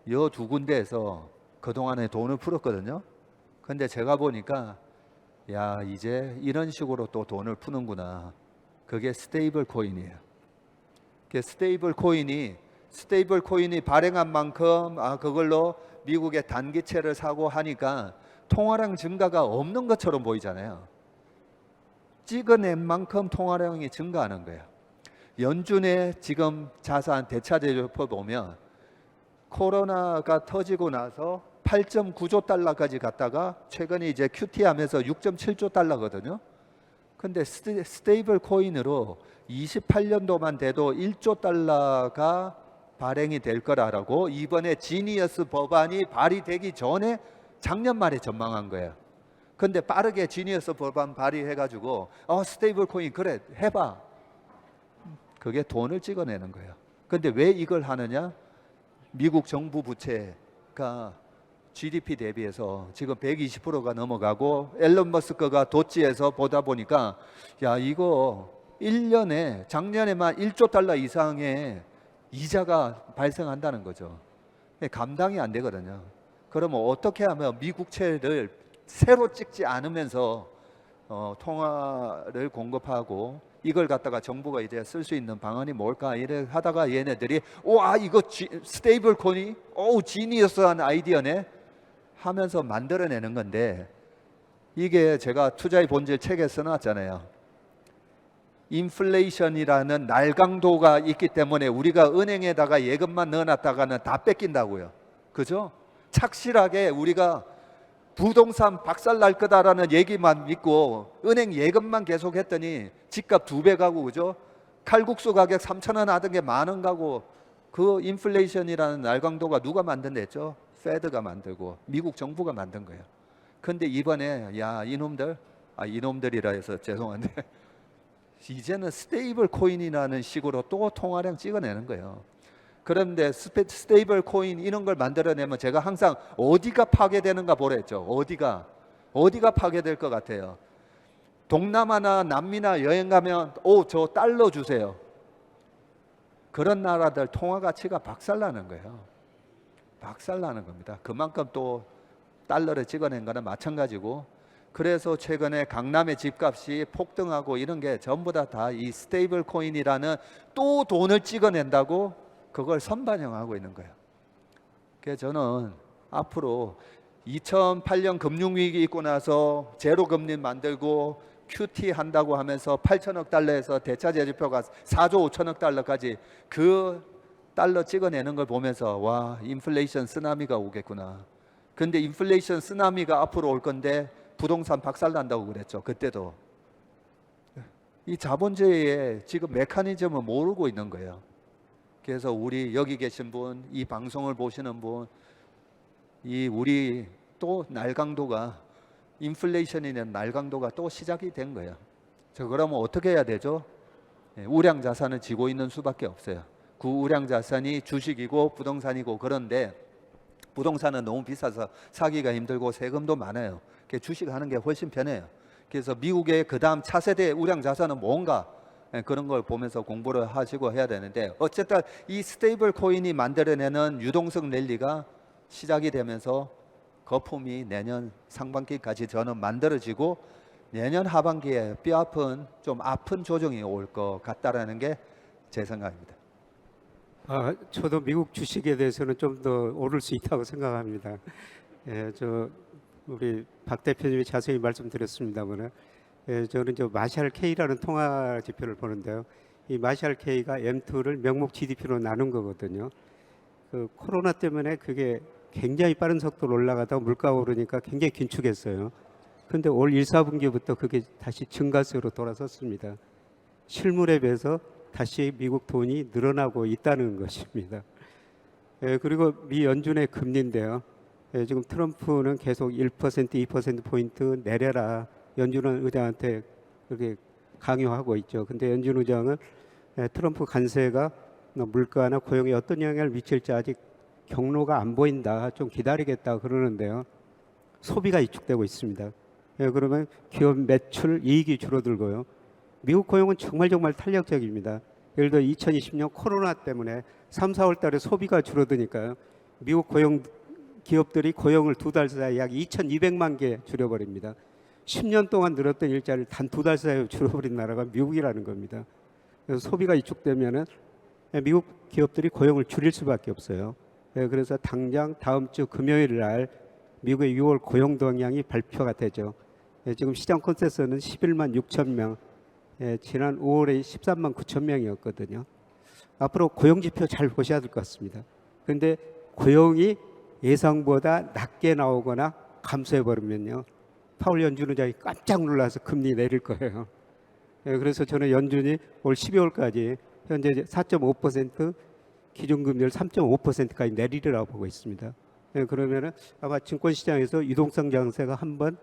이 두 군데에서 그동안에 돈을 풀었거든요. 근데 제가 보니까, 야, 이제 이런 식으로 또 돈을 푸는구나. 그게 스테이블 코인이에요. 스테이블 코인이 발행한 만큼, 그걸로 미국의 단기채를 사고 하니까 통화량 증가가 없는 것처럼 보이잖아요. 찍어낸 만큼 통화량이 증가하는 거예요. 연준의 지금 자산 대차제조표 보면 코로나가 터지고 나서 8.9조 달러까지 갔다가 최근에 이제 QT하면서 6.7조 달러거든요. 근데 스테이블 코인으로 28년도만 돼도 1조 달러가 발행이 될 거라고 이번에 지니어스 법안이 발의되기 전에 작년 말에 전망한 거예요. 근데 빠르게 지니어스 법안 발의해가지고 스테이블 코인 그래 해봐. 그게 돈을 찍어내는 거예요. 근데 왜 이걸 하느냐? 미국 정부 부채가 GDP 대비해서 지금 120%가 넘어가고 앨런 머스크가 도찌에서 보다 보니까 야 이거 1년에 작년에만 1조 달러 이상의 이자가 발생한다는 거죠. 감당이 안 되거든요. 그러면 어떻게 하면 미국채를 새로 찍지 않으면서 통화를 공급하고 이걸 갖다가 정부가 이제 쓸 수 있는 방안이 뭘까 이래 하다가 얘네들이 와 이거 스테이블 코인이 지니어스한 아이디어네 하면서 만들어내는 건데 이게 제가 투자의 본질 책에 써놨잖아요. 인플레이션이라는 날강도가 있기 때문에 우리가 은행에다가 예금만 넣어놨다가는 다 뺏긴다고요. 그죠? 착실하게 우리가 부동산 박살 날 거다라는 얘기만 믿고 은행 예금만 계속 했더니 집값 2배 가고 그죠? 칼국수 가격 3,000원 하던 게 10,000원 가고 그 인플레이션이라는 날강도가 누가 만든댔죠? 페드가 만들고 미국 정부가 만든 거예요. 근데 이번에 야 이놈들이라 해서 죄송한데 이제는 스테이블 코인이라는 식으로 또 통화량 찍어내는 거예요. 그런데 스테이블 코인 이런 걸 만들어내면 제가 항상 어디가 파괴되는가 보랬죠. 어디가 파괴될 것 같아요. 동남아나 남미나 여행 가면 저 달러 주세요. 그런 나라들 통화 가치가 박살나는 거예요. 박살나는 겁니다. 그만큼 또 달러를 찍어낸 거는 마찬가지고 그래서 최근에 강남의 집값이 폭등하고 이런 게 전부 다 이 스테이블 코인이라는 또 돈을 찍어낸다고 그걸 선반영하고 있는 거예요. 그래서 저는 앞으로 2008년 금융위기 있고 나서 제로금리 만들고 QT 한다고 하면서 8천억 달러에서 대차제조표가 4조 5천억 달러까지 그 달러 찍어내는 걸 보면서 와 인플레이션 쓰나미가 오겠구나. 근데 인플레이션 쓰나미가 앞으로 올 건데 부동산 박살난다고 그랬죠. 그때도 이 자본주의의 지금 메커니즘을 모르고 있는 거예요. 그래서 우리 여기 계신 분, 이 방송을 보시는 분, 이 우리 또 날강도가 인플레이션이는 날강도가 또 시작이 된 거예요. 그러면 어떻게 해야 되죠? 우량 자산을 지고 있는 수밖에 없어요. 그 우량 자산이 주식이고 부동산이고 그런데 부동산은 너무 비싸서 사기가 힘들고 세금도 많아요. 주식하는 게 훨씬 편해요. 그래서 미국의 그 다음 차세대 우량 자산은 뭔가 그런 걸 보면서 공부를 하시고 해야 되는데 어쨌든 이 스테이블 코인이 만들어내는 유동성 랠리가 시작이 되면서 거품이 내년 상반기까지 저는 만들어지고 내년 하반기에 뼈아픈 좀 아픈 조정이 올 것 같다라는 게 제 생각입니다. 저도 미국 주식에 대해서는 좀 더 오를 수 있다고 생각합니다. 우리 박 대표님이 자세히 말씀드렸습니다만, 저는 마샬 K라는 통화 지표를 보는데요. 이 마샬 K가 M2를 명목 GDP로 나눈 거거든요. 그 코로나 때문에 그게 굉장히 빠른 속도로 올라가다 물가가 오르니까 굉장히 긴축했어요. 그런데 올 1, 4분기부터 그게 다시 증가세로 돌아섰습니다. 실물에 비해서 다시 미국 돈이 늘어나고 있다는 것입니다. 그리고 미 연준의 금리인데요. 지금 트럼프는 계속 1%, 2%포인트 내려라. 연준 의장한테 그렇게 강요하고 있죠. 근데 연준 의장은 트럼프 관세가 물가나 고용에 어떤 영향을 미칠지 아직 경로가 안 보인다. 좀 기다리겠다 그러는데요. 소비가 위축되고 있습니다. 그러면 기업 매출 이익이 줄어들고요. 미국 고용은 정말 탄력적입니다. 예를 들어 2020년 코로나 때문에 3, 4월 달에 소비가 줄어드니까요. 미국 기업들이 고용을 2달 사이에 약 2,200만 개 줄여버립니다. 10년 동안 늘었던 일자리를 단 2달 사이에 줄여버린 나라가 미국이라는 겁니다. 그래서 소비가 위축되면은 미국 기업들이 고용을 줄일 수밖에 없어요. 그래서 당장 다음 주 금요일 날 미국의 6월 고용 동향이 발표가 되죠. 지금 시장 컨센서스는 11만 6천 명, 지난 5월에 13만 9천 명이었거든요. 앞으로 고용 지표 잘 보셔야 될 것 같습니다. 그런데 고용이 예상보다 낮게 나오거나 감소해 버리면요, 파월 연준 의장이 깜짝 놀라서 금리 내릴 거예요. 그래서 저는 연준이 올 12월까지 현재 4.5% 기준금리를 3.5%까지 내리리라고 보고 있습니다. 그러면은 아마 증권시장에서 유동성 장세가 한번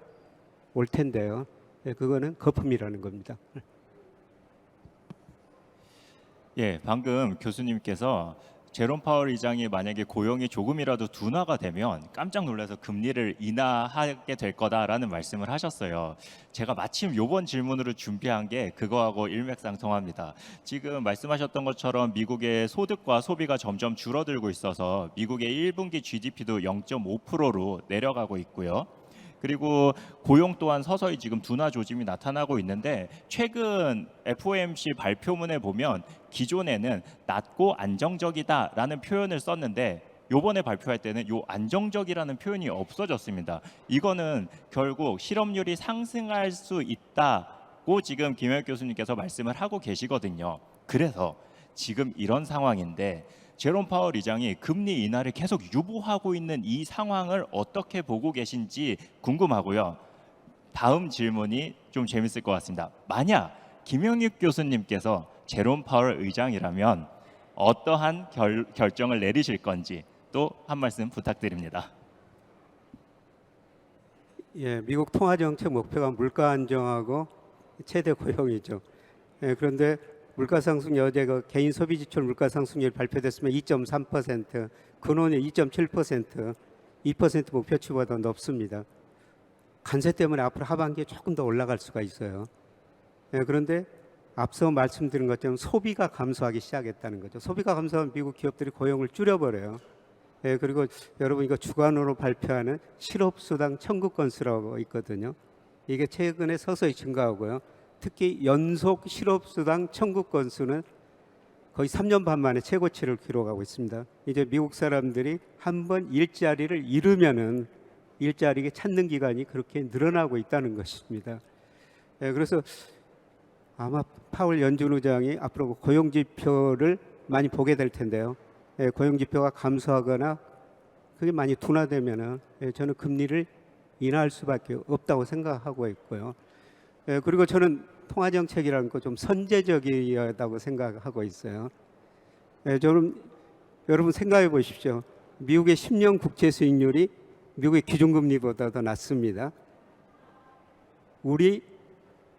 올 텐데요. 그거는 거품이라는 겁니다. 예, 방금 교수님께서 제롬 파월 의장이 만약에 고용이 조금이라도 둔화가 되면 깜짝 놀라서 금리를 인하하게 될 거다라는 말씀을 하셨어요. 제가 마침 이번 질문으로 준비한 게 그거하고 일맥상통합니다. 지금 말씀하셨던 것처럼 미국의 소득과 소비가 점점 줄어들고 있어서 미국의 1분기 GDP도 0.5%로 내려가고 있고요. 그리고 고용 또한 서서히 지금 둔화 조짐이 나타나고 있는데, 최근 FOMC 발표문에 보면 기존에는 낮고 안정적이다라는 표현을 썼는데 요번에 발표할 때는 요 안정적이라는 표현이 없어졌습니다. 이거는 결국 실업률이 상승할 수 있다고 지금 김영혁 교수님께서 말씀을 하고 계시거든요. 그래서 지금 이런 상황인데 제롬 파월 의장이 금리 인하를 계속 유보하고 있는 이 상황을 어떻게 보고 계신지 궁금하고요. 다음 질문이 좀 재밌을 것 같습니다. 만약 김영익 교수님께서 제롬 파월 의장이라면 어떠한 결정을 내리실 건지 또 한 말씀 부탁드립니다. 예, 미국 통화 정책 목표가 물가 안정하고 최대 고용이죠. 그런데 물가 상승 어제 개인 소비 지출 물가 상승률 발표됐으면 2.3%, 근원이 2.7%, 2% 목표치보다 높습니다. 관세 때문에 앞으로 하반기에 조금 더 올라갈 수가 있어요. 그런데 앞서 말씀드린 것처럼 소비가 감소하기 시작했다는 거죠. 소비가 감소하면 미국 기업들이 고용을 줄여버려요. 그리고 여러분 이거 주간으로 발표하는 실업수당 청구 건수라고 있거든요. 이게 최근에 서서히 증가하고요. 특히 연속 실업수당 청구 건수는 거의 3년 반 만에 최고치를 기록하고 있습니다. 이제 미국 사람들이 한번 일자리를 잃으면은 일자리를 찾는 기간이 그렇게 늘어나고 있다는 것입니다. 그래서 아마 파월 연준 의장이 앞으로 고용 지표를 많이 보게 될 텐데요. 고용 지표가 감소하거나 그게 많이 둔화되면은 저는 금리를 인하할 수밖에 없다고 생각하고 있고요. 그리고 저는 통화 정책이라는 거 좀 선제적이다고 생각하고 있어요. 저는 여러분 생각해 보십시오. 미국의 10년 국채 수익률이 미국의 기준금리보다 더 낮습니다. 우리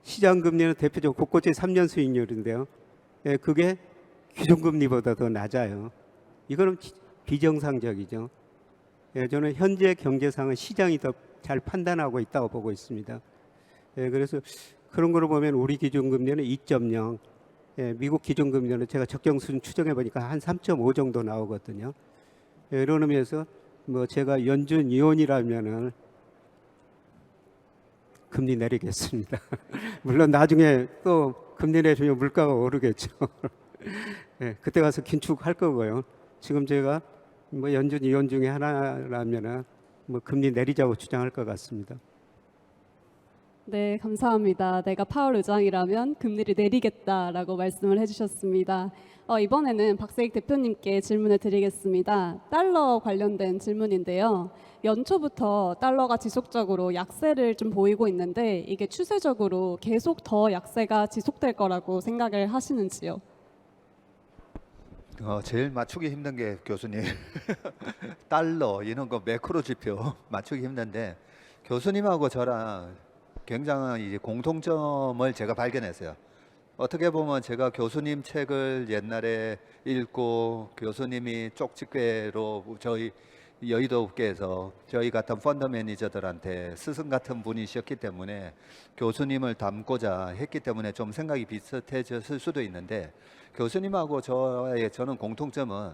시장금리는 대표적으로 국고채 3년 수익률인데요. 그게 기준금리보다 더 낮아요. 이거는 비정상적이죠. 저는 현재 경제상은 시장이 더 잘 판단하고 있다고 보고 있습니다. 그래서 그런 거로 보면 우리 기준금리는 2.0, 미국 기준금리는 제가 적정수준 추정해 보니까 한 3.5 정도 나오거든요. 이런 의미에서 뭐 제가 연준 위원이라면은 금리 내리겠습니다. 물론 나중에 또 금리 내리면 물가가 오르겠죠. 그때 가서 긴축할 거고요. 지금 제가 뭐 연준 위원 중에 하나라면은 뭐 금리 내리자고 주장할 것 같습니다. 네, 감사합니다. 내가 파월 의장이라면 금리를 내리겠다라고 말씀을 해주셨습니다. 이번에는 박세익 대표님께 질문을 드리겠습니다. 달러 관련된 질문인데요. 연초부터 달러가 지속적으로 약세를 좀 보이고 있는데 이게 추세적으로 계속 더 약세가 지속될 거라고 생각을 하시는지요? 제일 맞추기 힘든 게 교수님 달러 이런 거 매크로 지표 맞추기 힘든데 교수님하고 저랑 굉장한 이제 공통점을 제가 발견했어요. 어떻게 보면 제가 교수님 책을 옛날에 읽고 교수님이 쪽집게로 저희 여의도 업계에서 저희 같은 펀드 매니저들한테 스승 같은 분이셨기 때문에 교수님을 닮고자 했기 때문에 좀 생각이 비슷해졌을 수도 있는데 교수님하고 저는 공통점은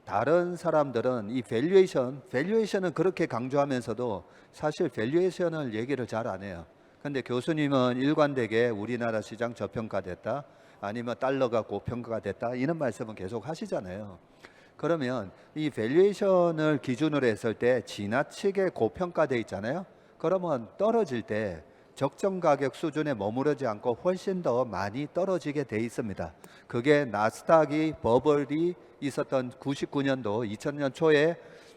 다른 사람들은 이 밸류에이션은 그렇게 강조하면서도 사실 밸류에이션을 얘기를 잘 안 해요. 근데 교수님은 일관되게 우리나라 시장 저평가됐다 아니면 달러가 고평가가 됐다 이런 말씀은 계속 하시잖아요. 그러면 이 밸류에이션을 기준으로 했을 때 지나치게 고평가돼 있잖아요. 그러면 떨어질 때 적정 가격 수준에 머무르지 않고 훨씬 더 많이 떨어지게 돼 있습니다. 그게 나스닥이 버블이 있었던 99년도 2000년 초에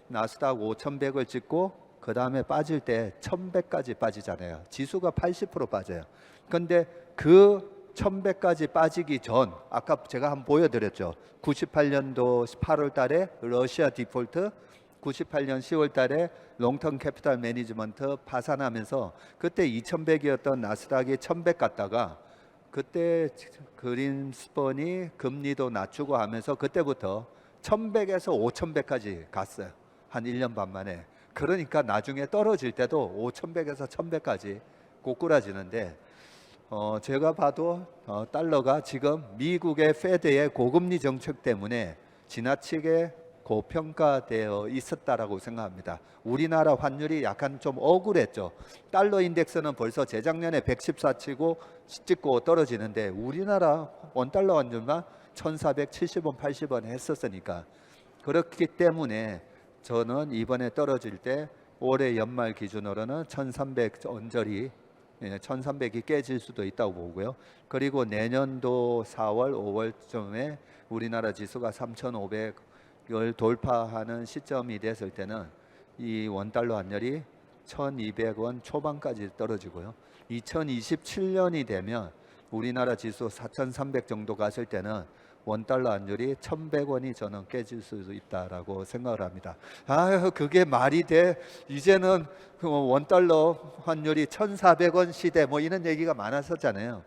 나스닥 5100을 찍고 그 다음에 빠질 때 1100까지 빠지잖아요. 지수가 80% 빠져요. 근데 그 1100까지 빠지기 전 아까 제가 한번 보여드렸죠. 98년도 8월 달에 러시아 디폴트, 98년 10월 달에 롱텀 캐피탈 매니지먼트 파산하면서 그때 2100이었던 나스닥이 1100 갔다가 그때 그린스펀이 금리도 낮추고 하면서 그때부터 1100에서 5100까지 갔어요. 한 1년 반 만에. 그러니까 나중에 떨어질 때도 5100에서 1100까지 꼬꾸라지는데 제가 봐도 달러가 지금 미국의 페드의 고금리 정책 때문에 지나치게 고평가되어 있었다라고 생각합니다. 우리나라 환율이 약간 좀 억울했죠. 달러 인덱스는 벌써 재작년에 114 찍고 떨어지는데 우리나라 원달러 환율만 1470원, 80원 했었으니까 그렇기 때문에 저는 이번에 떨어질 때 올해 연말 기준으로는 1300 언저리 1300이 깨질 수도 있다고 보고요. 그리고 내년도 4월, 5월쯤에 우리나라 지수가 3500을 돌파하는 시점이 됐을 때는 이 원달러 환율이 1200원 초반까지 떨어지고요. 2027년이 되면 우리나라 지수 4300 정도 갔을 때는 원달러 환율이 1100원이 저는 깨질 수도 있다라고 생각을 합니다. 그게 말이 돼? 이제는 원달러 환율이 1400원 시대 뭐 이런 얘기가 많았었잖아요.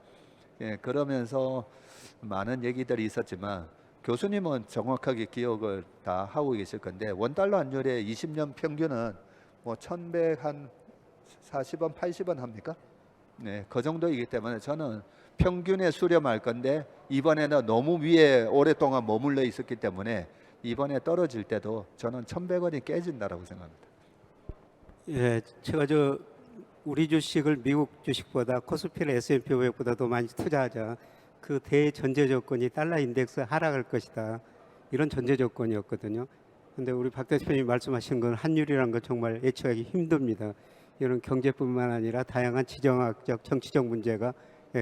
예, 그러면서 많은 얘기들이 있었지만 교수님은 정확하게 기억을 다 하고 계실 건데 원달러 환율의 20년 평균은 뭐 1140원, 80원 합니까? 네, 그 정도이기 때문에 저는 평균에 수렴할 건데 이번에는 너무 위에 오랫동안 머물러 있었기 때문에 이번에 떨어질 때도 저는 1100원이 깨진다라고 생각합니다. 예, 제가 우리 주식을 미국 주식보다 코스피나 S&P 500보다도 많이 투자하자. 그 대전제 조건이 달러 인덱스 하락할 것이다. 이런 전제 조건이었거든요. 근데 우리 박 대표님이 말씀하신 건 환율이라는 건 정말 예측하기 힘듭니다. 이런 경제뿐만 아니라 다양한 지정학적, 정치적 문제가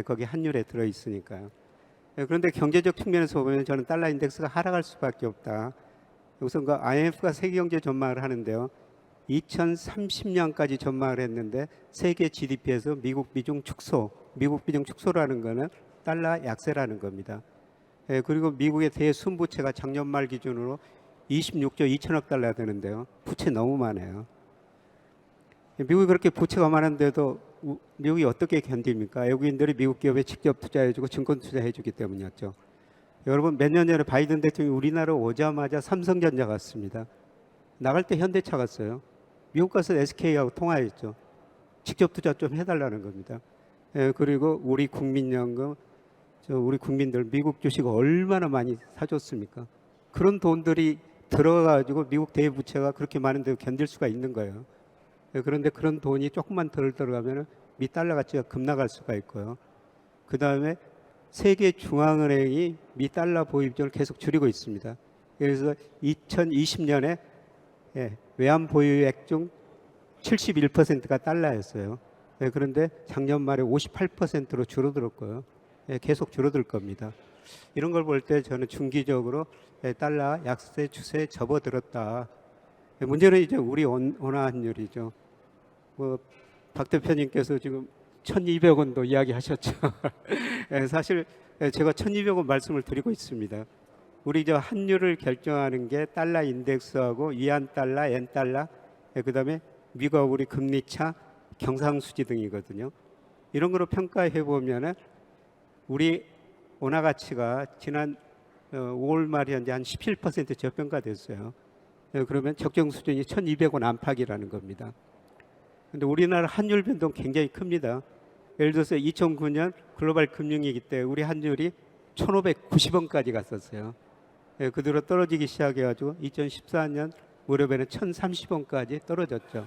거기 환율에 들어 있으니까요. 그런데 경제적 측면에서 보면 저는 달러 인덱스가 하락할 수밖에 없다. 우선 그 IMF가 세계 경제 전망을 하는데요. 2030년까지 전망을 했는데 세계 GDP에서 미국 비중 축소라는 거는 달러 약세라는 겁니다. 그리고 미국의 대순부채가 작년 말 기준으로 26조 2천억 달러 되는데요. 부채 너무 많아요. 미국이 그렇게 부채가 많은데도 미국이 어떻게 견딥니까? 외국인들이 미국 기업에 직접 투자해주고 증권 투자해주기 때문이었죠. 여러분 몇 년 전에 바이든 대통령이 우리나라 오자마자 삼성전자 갔습니다. 나갈 때 현대차 갔어요. 미국 가서 SK하고 통화했죠. 직접 투자 좀 해달라는 겁니다. 그리고 우리 국민연금, 우리 국민들 미국 주식 얼마나 많이 사줬습니까? 그런 돈들이 들어가가지고 미국 대부채가 그렇게 많은데 견딜 수가 있는 거예요. 그런데 그런 돈이 조금만 덜 들어가면 미 달러 가치가 급락할 수가 있고요. 그 다음에 세계 중앙은행이 미 달러 보유비중을 계속 줄이고 있습니다. 그래서 2020년에 외환 보유액 중 71%가 달러였어요. 그런데 작년 말에 58%로 줄어들었고요. 계속 줄어들 겁니다. 이런 걸 볼 때 저는 중기적으로 달러 약세 추세에 접어들었다. 문제는 이제 우리 원화 환율이죠. 박 대표님께서 지금 1,200원도 이야기하셨죠. 사실 제가 1,200원 말씀을 드리고 있습니다. 우리 환율을 결정하는 게 달러 인덱스하고 위안 달러, 엔 달러, 그다음에 미국 우리 금리차, 경상수지 등이거든요. 이런 거로 평가해 보면은 우리 원화 가치가 지난 5월 말에 현재 한 17% 저평가됐어요. 그러면 적정 수준이 1,200원 안팎이라는 겁니다. 근데 우리나라 환율 변동 굉장히 큽니다. 예를 들어서 2009년 글로벌 금융위기 때 우리 환율이 1,590원까지 갔었어요. 그 뒤로 떨어지기 시작해가지고 2014년 무렵에는 1,030원까지 떨어졌죠.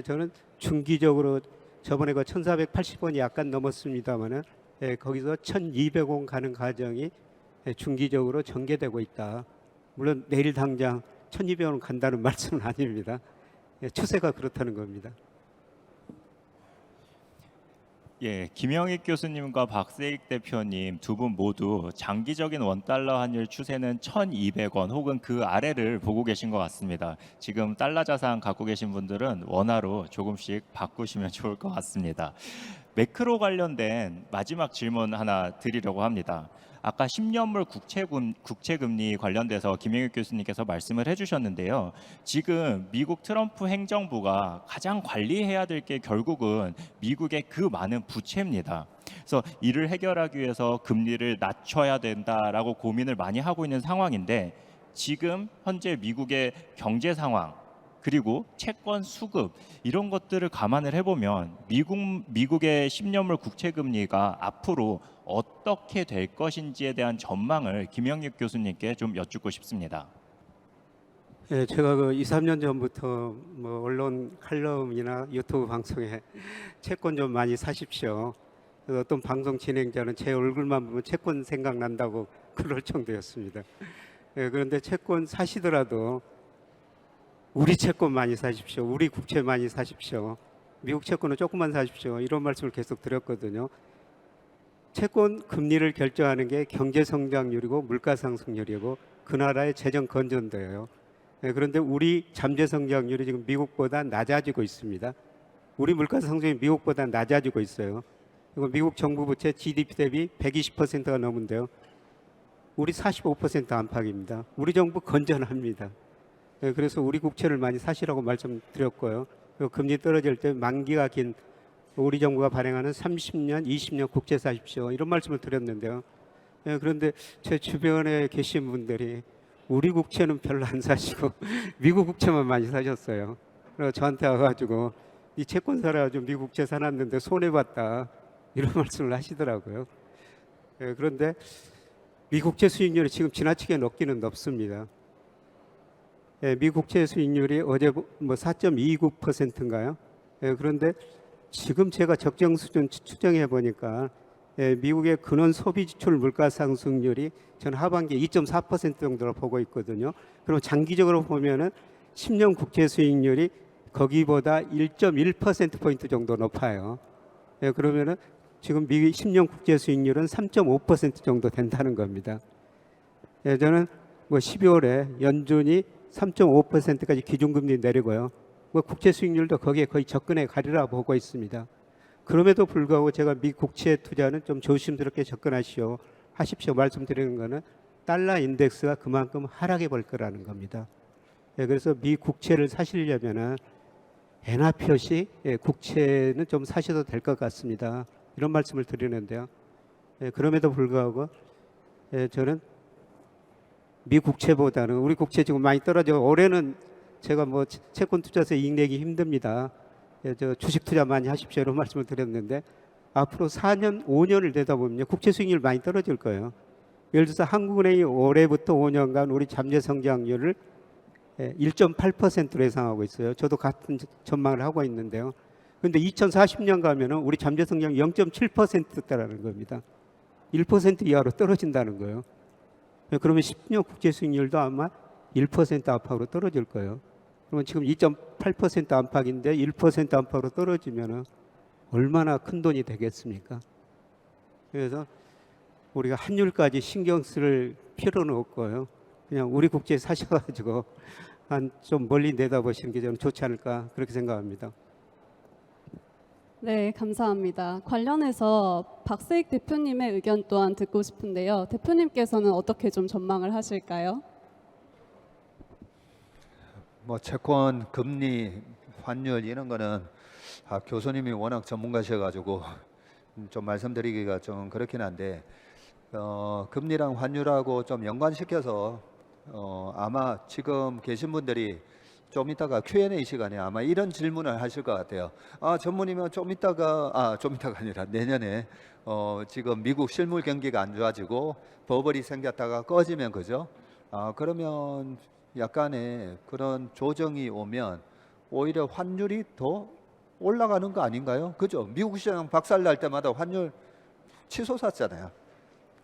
저는 중기적으로 저번에 그 1,480원이 약간 넘었습니다만은 거기서 1,200원 가는 과정이 중기적으로 전개되고 있다. 물론 내일 당장 1,200원 간다는 말씀은 아닙니다. 추세가 그렇다는 겁니다. 예, 김영익 교수님과 박세익 대표님 두 분 모두 장기적인 원달러 환율 추세는 1,200원 혹은 그 아래를 보고 계신 것 같습니다. 지금 달러 자산 갖고 계신 분들은 원화로 조금씩 바꾸시면 좋을 것 같습니다. 매크로 관련된 마지막 질문 하나 드리려고 합니다. 아까 10년물 국채금리 관련돼서 김영익 교수님께서 말씀을 해주셨는데요. 지금 미국 트럼프 행정부가 가장 관리해야 될 게 결국은 미국의 그 많은 부채입니다. 그래서 이를 해결하기 위해서 금리를 낮춰야 된다라고 고민을 많이 하고 있는 상황인데 지금 현재 미국의 경제 상황 그리고 채권 수급 이런 것들을 감안을 해보면 미국의 10년물 국채 금리가 앞으로 어떻게 될 것인지에 대한 전망을 김영익 교수님께 좀 여쭙고 싶습니다. 예, 제가 그 2, 3년 전부터 뭐 언론 칼럼이나 유튜브 방송에 채권 좀 많이 사십시오. 그래서 어떤 방송 진행자는 제 얼굴만 보면 채권 생각난다고 그럴 정도였습니다. 예, 그런데 채권 사시더라도 우리 채권 많이 사십시오. 우리 국채 많이 사십시오. 미국 채권은 조금만 사십시오. 이런 말씀을 계속 드렸거든요. 채권 금리를 결정하는 게 경제 성장률이고 물가 상승률이고 그 나라의 재정 건전도예요. 네, 그런데 우리 잠재 성장률이 지금 미국보다 낮아지고 있습니다. 우리 물가 상승률이 미국보다 낮아지고 있어요. 그리고 미국 정부 부채 GDP 대비 120%가 넘은데요. 우리 45% 안팎입니다. 우리 정부 건전합니다. 네, 그래서 우리 국채를 많이 사시라고 말씀드렸고요. 그리고 금리 떨어질 때 만기가 긴 우리 정부가 발행하는 30년, 20년 국채 사십시오. 이런 말씀을 드렸는데요. 예, 그런데 제 주변에 계신 분들이 우리 국채는 별로 안 사시고 미국 국채만 많이 사셨어요. 그래서 저한테 와가지고 이 채권 사라가지고 미국 국채 사놨는데 손해봤다. 이런 말씀을 하시더라고요. 예, 그런데 미국 국채 수익률이 지금 지나치게 높기는 높습니다. 예, 미국 국채 수익률이 어제 뭐 4.29%인가요? 예, 그런데 지금 제가 적정 수준 추정해 보니까 미국의 근원 소비 지출 물가 상승률이 저는 하반기에 2.4% 정도로 보고 있거든요. 그리고 장기적으로 보면은 10년 국채 수익률이 거기보다 1.1% 포인트 정도 높아요. 그러면은 지금 미국 10년 국채 수익률은 3.5% 정도 된다는 겁니다. 저는 뭐 12월에 연준이 3.5%까지 기준금리 내리고요. 뭐 국채 수익률도 거기에 거의 접근해 가리라 보고 있습니다. 그럼에도 불구하고 제가 미 국채 투자는 좀 조심스럽게 하십시오 말씀드리는 거는 달러 인덱스가 그만큼 하락해 볼 거라는 겁니다. 그래서 미 국채를 사시려면은 엔화 표시 국채는 좀 사셔도 될 것 같습니다. 이런 말씀을 드리는데요. 그럼에도 불구하고 저는 미 국채보다는 우리 국채 지금 많이 떨어져 올해는 제가 뭐 채권 투자에서 이익 내기 힘듭니다. 저 주식 투자 많이 하십시오 이런 말씀을 드렸는데 앞으로 4년, 5년을 되다 보면 국채 수익률 많이 떨어질 거예요. 예를 들어서 한국은행이 올해부터 5년간 우리 잠재 성장률을 1.8%로 예상하고 있어요. 저도 같은 전망을 하고 있는데요. 그런데 2040년 가면은 우리 잠재 성장률 0.7%대라는 겁니다. 1% 이하로 떨어진다는 거예요. 그러면 10년 국채 수익률도 아마 1% 안팎으로 떨어질 거예요. 그러면 지금 2.8% 안팎인데 1% 안팎으로 떨어지면 얼마나 큰 돈이 되겠습니까? 그래서 우리가 환율까지 신경 쓸 필요는 없고요. 그냥 우리 국채 사셔가지고 한 좀 멀리 내다보시는 게 좀 좋지 않을까 그렇게 생각합니다. 네, 감사합니다. 관련해서 박세익 대표님의 의견 또한 듣고 싶은데요. 대표님께서는 어떻게 좀 전망을 하실까요? 뭐 채권, 금리, 환율 이런 거는 교수님이 워낙 전문가셔가지고 좀 말씀드리기가 좀 그렇긴 한데 금리랑 환율하고 좀 연관시켜서 아마 지금 계신 분들이 좀 이따가 Q&A 시간에 아마 이런 질문을 하실 것 같아요. 전문이면 좀 이따가 아니라 내년에 지금 미국 실물 경기가 안 좋아지고 버블이 생겼다가 꺼지면 그죠? 그러면 약간의 그런 조정이 오면 오히려 환율이 더 올라가는 거 아닌가요? 그죠? 미국 시장 박살날 때마다 환율 치솟았잖아요.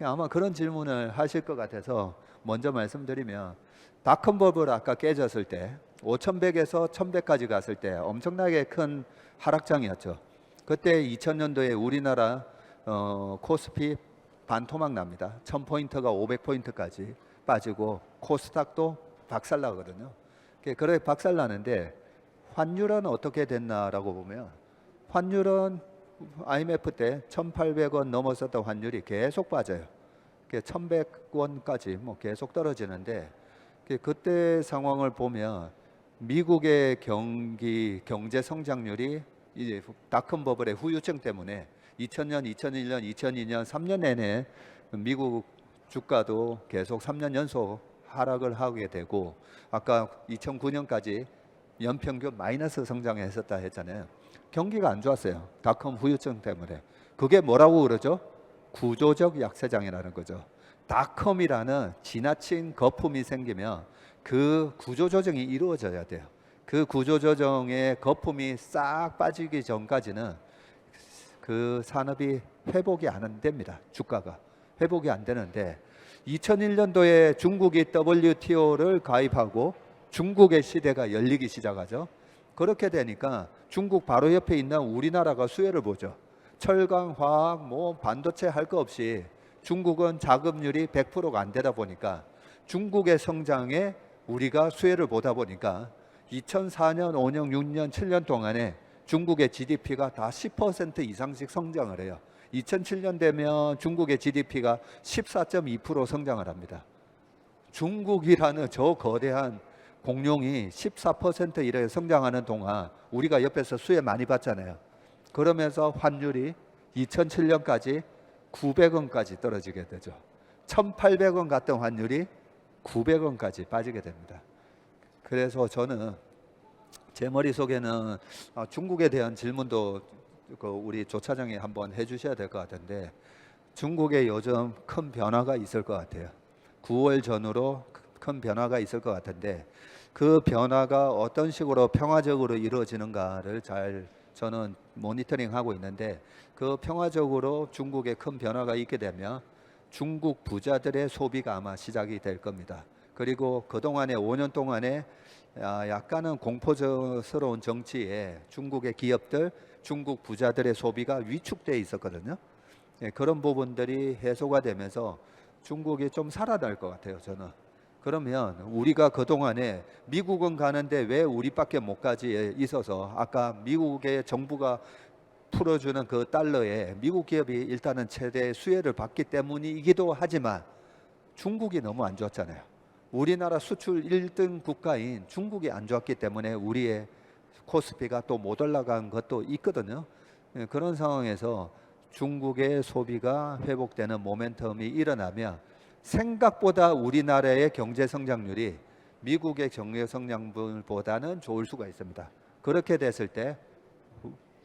아마 그런 질문을 하실 것 같아서 먼저 말씀드리면 닷컴 버블 아까 깨졌을 때 5,100에서 1,100까지 갔을 때 엄청나게 큰 하락장이었죠. 그때 2000년도에 우리나라 코스피 반토막 납니다. 1000포인트가 500포인트까지 빠지고 코스닥도 박살나거든요. 그래 박살나는데 환율은 어떻게 됐나라고 보면 환율은 IMF 때 1,800원 넘었었던 환율이 계속 빠져요. 1,100원까지 뭐 계속 떨어지는데 그때 상황을 보면 미국의 경제 성장률이 이제 닷컴 버블의 후유증 때문에 2000년, 2001년, 2002년 3년 내내 미국 주가도 계속 3년 연속 하락을 하게 되고 아까 2009년까지 연평균 마이너스 성장했었다 했잖아요. 경기가 안 좋았어요. 닷컴 후유증 때문에. 그게 뭐라고 그러죠? 구조적 약세장이라는 거죠. 닷컴이라는 지나친 거품이 생기면 그 구조조정이 이루어져야 돼요. 그 구조조정의 거품이 싹 빠지기 전까지는 그 산업이 회복이 안 됩니다. 주가가 회복이 안 되는데 2001년도에 중국이 WTO를 가입하고 중국의 시대가 열리기 시작하죠. 그렇게 되니까 중국 바로 옆에 있는 우리나라가 수혜를 보죠. 철강, 화학, 뭐 반도체 할 거 없이 중국은 자금률이 100%가 안 되다 보니까 중국의 성장에 우리가 수혜를 보다 보니까 2004년, 5년, 6년, 7년 동안에 중국의 GDP가 다 10% 이상씩 성장을 해요. 2007년 되면 중국의 GDP가 14.2% 성장을 합니다. 중국이라는 저 거대한 공룡이 14% 이래 성장하는 동안 우리가 옆에서 수혜 많이 받잖아요. 그러면서 환율이 2007년까지 900원까지 떨어지게 되죠. 1800원 갔던 환율이 900원까지 빠지게 됩니다. 그래서 저는 제 머릿속에는 중국에 대한 질문도 우리 조 차장이 한번 해주셔야 될 것 같은데 중국에 요즘 큰 변화가 있을 것 같아요. 9월 전후로 큰 변화가 있을 것 같은데 그 변화가 어떤 식으로 평화적으로 이루어지는가를 잘 저는 모니터링하고 있는데 그 평화적으로 중국에 큰 변화가 있게 되면 중국 부자들의 소비가 아마 시작이 될 겁니다. 그리고 그동안에 5년 동안에 약간은 공포스러운 정치에 중국의 기업들, 중국 부자들의 소비가 위축되어 있었거든요. 그런 부분들이 해소가 되면서 중국이 좀 살아날 것 같아요, 저는. 그러면 우리가 그동안에 미국은 가는데 왜 우리밖에 못 가지에 있어서 아까 미국의 정부가 풀어주는 그 달러에 미국 기업이 일단은 최대 수혜를 받기 때문이기도 하지만 중국이 너무 안 좋았잖아요. 우리나라 수출 1등 국가인 중국이 안 좋았기 때문에 우리의 코스피가 또 못 올라간 것도 있거든요. 그런 상황에서 중국의 소비가 회복되는 모멘텀이 일어나면 생각보다 우리나라의 경제 성장률이 미국의 경제 성장률보다는 좋을 수가 있습니다. 그렇게 됐을 때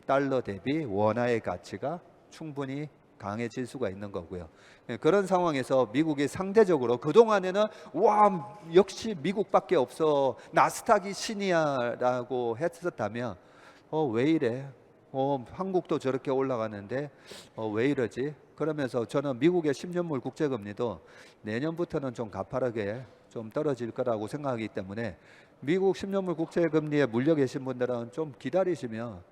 달러 대비 원화의 가치가 충분히 강해질 수가 있는 거고요. 그런 상황에서 미국이 상대적으로 그동안에는 와 역시 미국밖에 없어 나스닥이 신이야라고 했었다면 왜 이래? 한국도 저렇게 올라가는데 왜 이러지? 그러면서 저는 미국의 10년물 국채금리도 내년부터는 좀 가파르게 좀 떨어질 거라고 생각하기 때문에 미국 10년물 국채금리에 물려 계신 분들은 좀 기다리시면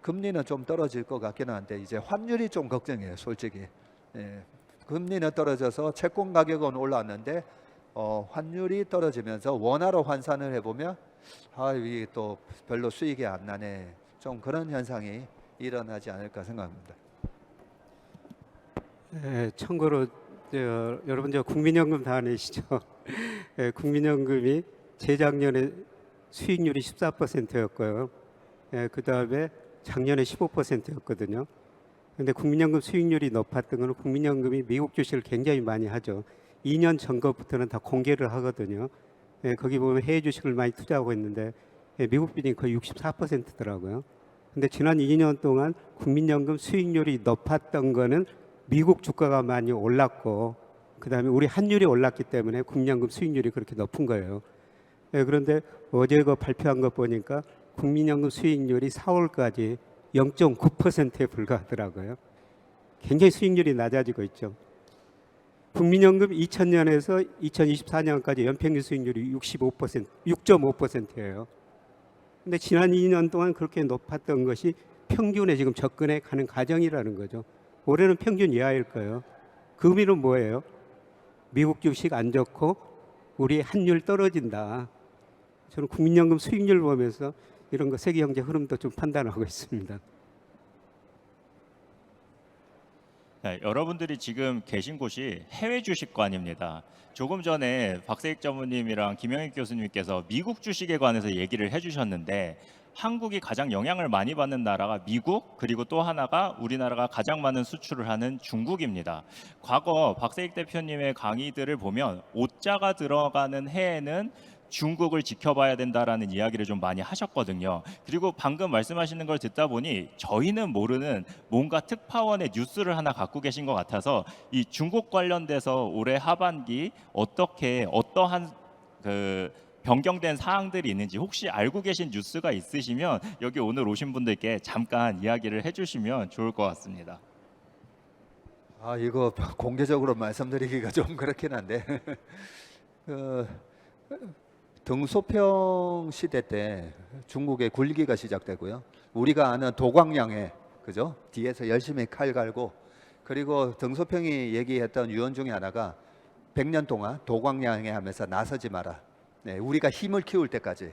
금리는 좀 떨어질 것 같기는 한데 이제 환율이 좀 걱정이에요, 솔직히. 금리는 떨어져서 채권 가격은 올랐는데 환율이 떨어지면서 원화로 환산을 해보면 이게 또 별로 수익이 안 나네. 좀 그런 현상이 일어나지 않을까 생각합니다. 참고로 여러분 저 국민연금 다 내시죠? 국민연금이 재작년에 수익률이 14%였고요. 그 다음에 작년에 15%였거든요. 근데 국민연금 수익률이 높았던 거는 국민연금이 미국 주식을 굉장히 많이 하죠. 2년 전 것부터는 다 공개를 하거든요. 거기 보면 해외 주식을 많이 투자하고 있는데 미국 비중이 거의 64%더라고요. 근데 지난 2년 동안 국민연금 수익률이 높았던 거는 미국 주가가 많이 올랐고 그다음에 우리 환율이 올랐기 때문에 국민연금 수익률이 그렇게 높은 거예요. 그런데 어제 그 발표한 거 보니까 국민연금 수익률이 4월까지 0.9%에 불과하더라고요. 굉장히 수익률이 낮아지고 있죠. 국민연금 2000년에서 2024년까지 연평균 수익률이 6.5%예요. 근데 지난 2년 동안 그렇게 높았던 것이 평균에 지금 접근해 가는 과정이라는 거죠. 올해는 평균 이하일 거예요. 그 의미는 뭐예요? 미국 주식 안 좋고 우리 환율 떨어진다. 저는 국민연금 수익률 보면서 이런 거 세계 경제 흐름도 좀 판단하고 있습니다. 네, 여러분들이 지금 계신 곳이 해외 주식관입니다. 조금 전에 박세익 전무님이랑 김영익 교수님께서 미국 주식에 관해서 얘기를 해주셨는데 한국이 가장 영향을 많이 받는 나라가 미국, 그리고 또 하나가 우리나라가 가장 많은 수출을 하는 중국입니다. 과거 박세익 대표님의 강의들을 보면 오자가 들어가는 해에는 중국을 지켜봐야 된다라는 이야기를 좀 많이 하셨거든요. 그리고 방금 말씀하시는 걸 듣다 보니 저희는 모르는 뭔가 특파원의 뉴스를 하나 갖고 계신 것 같아서 이 중국 관련돼서 올해 하반기 어떠한 변경된 사항들이 있는지 혹시 알고 계신 뉴스가 있으시면 여기 오늘 오신 분들께 잠깐 이야기를 해주시면 좋을 것 같습니다. 아, 이거 공개적으로 말씀드리기가 좀 그렇긴 한데 등소평 시대 때 중국의 굴기가 시작되고요. 우리가 아는 도광량에 그죠? 뒤에서 열심히 칼 갈고, 그리고 등소평이 얘기했던 유언 중에 하나가 100년 동안 도광량에 하면서 나서지 마라. 네, 우리가 힘을 키울 때까지.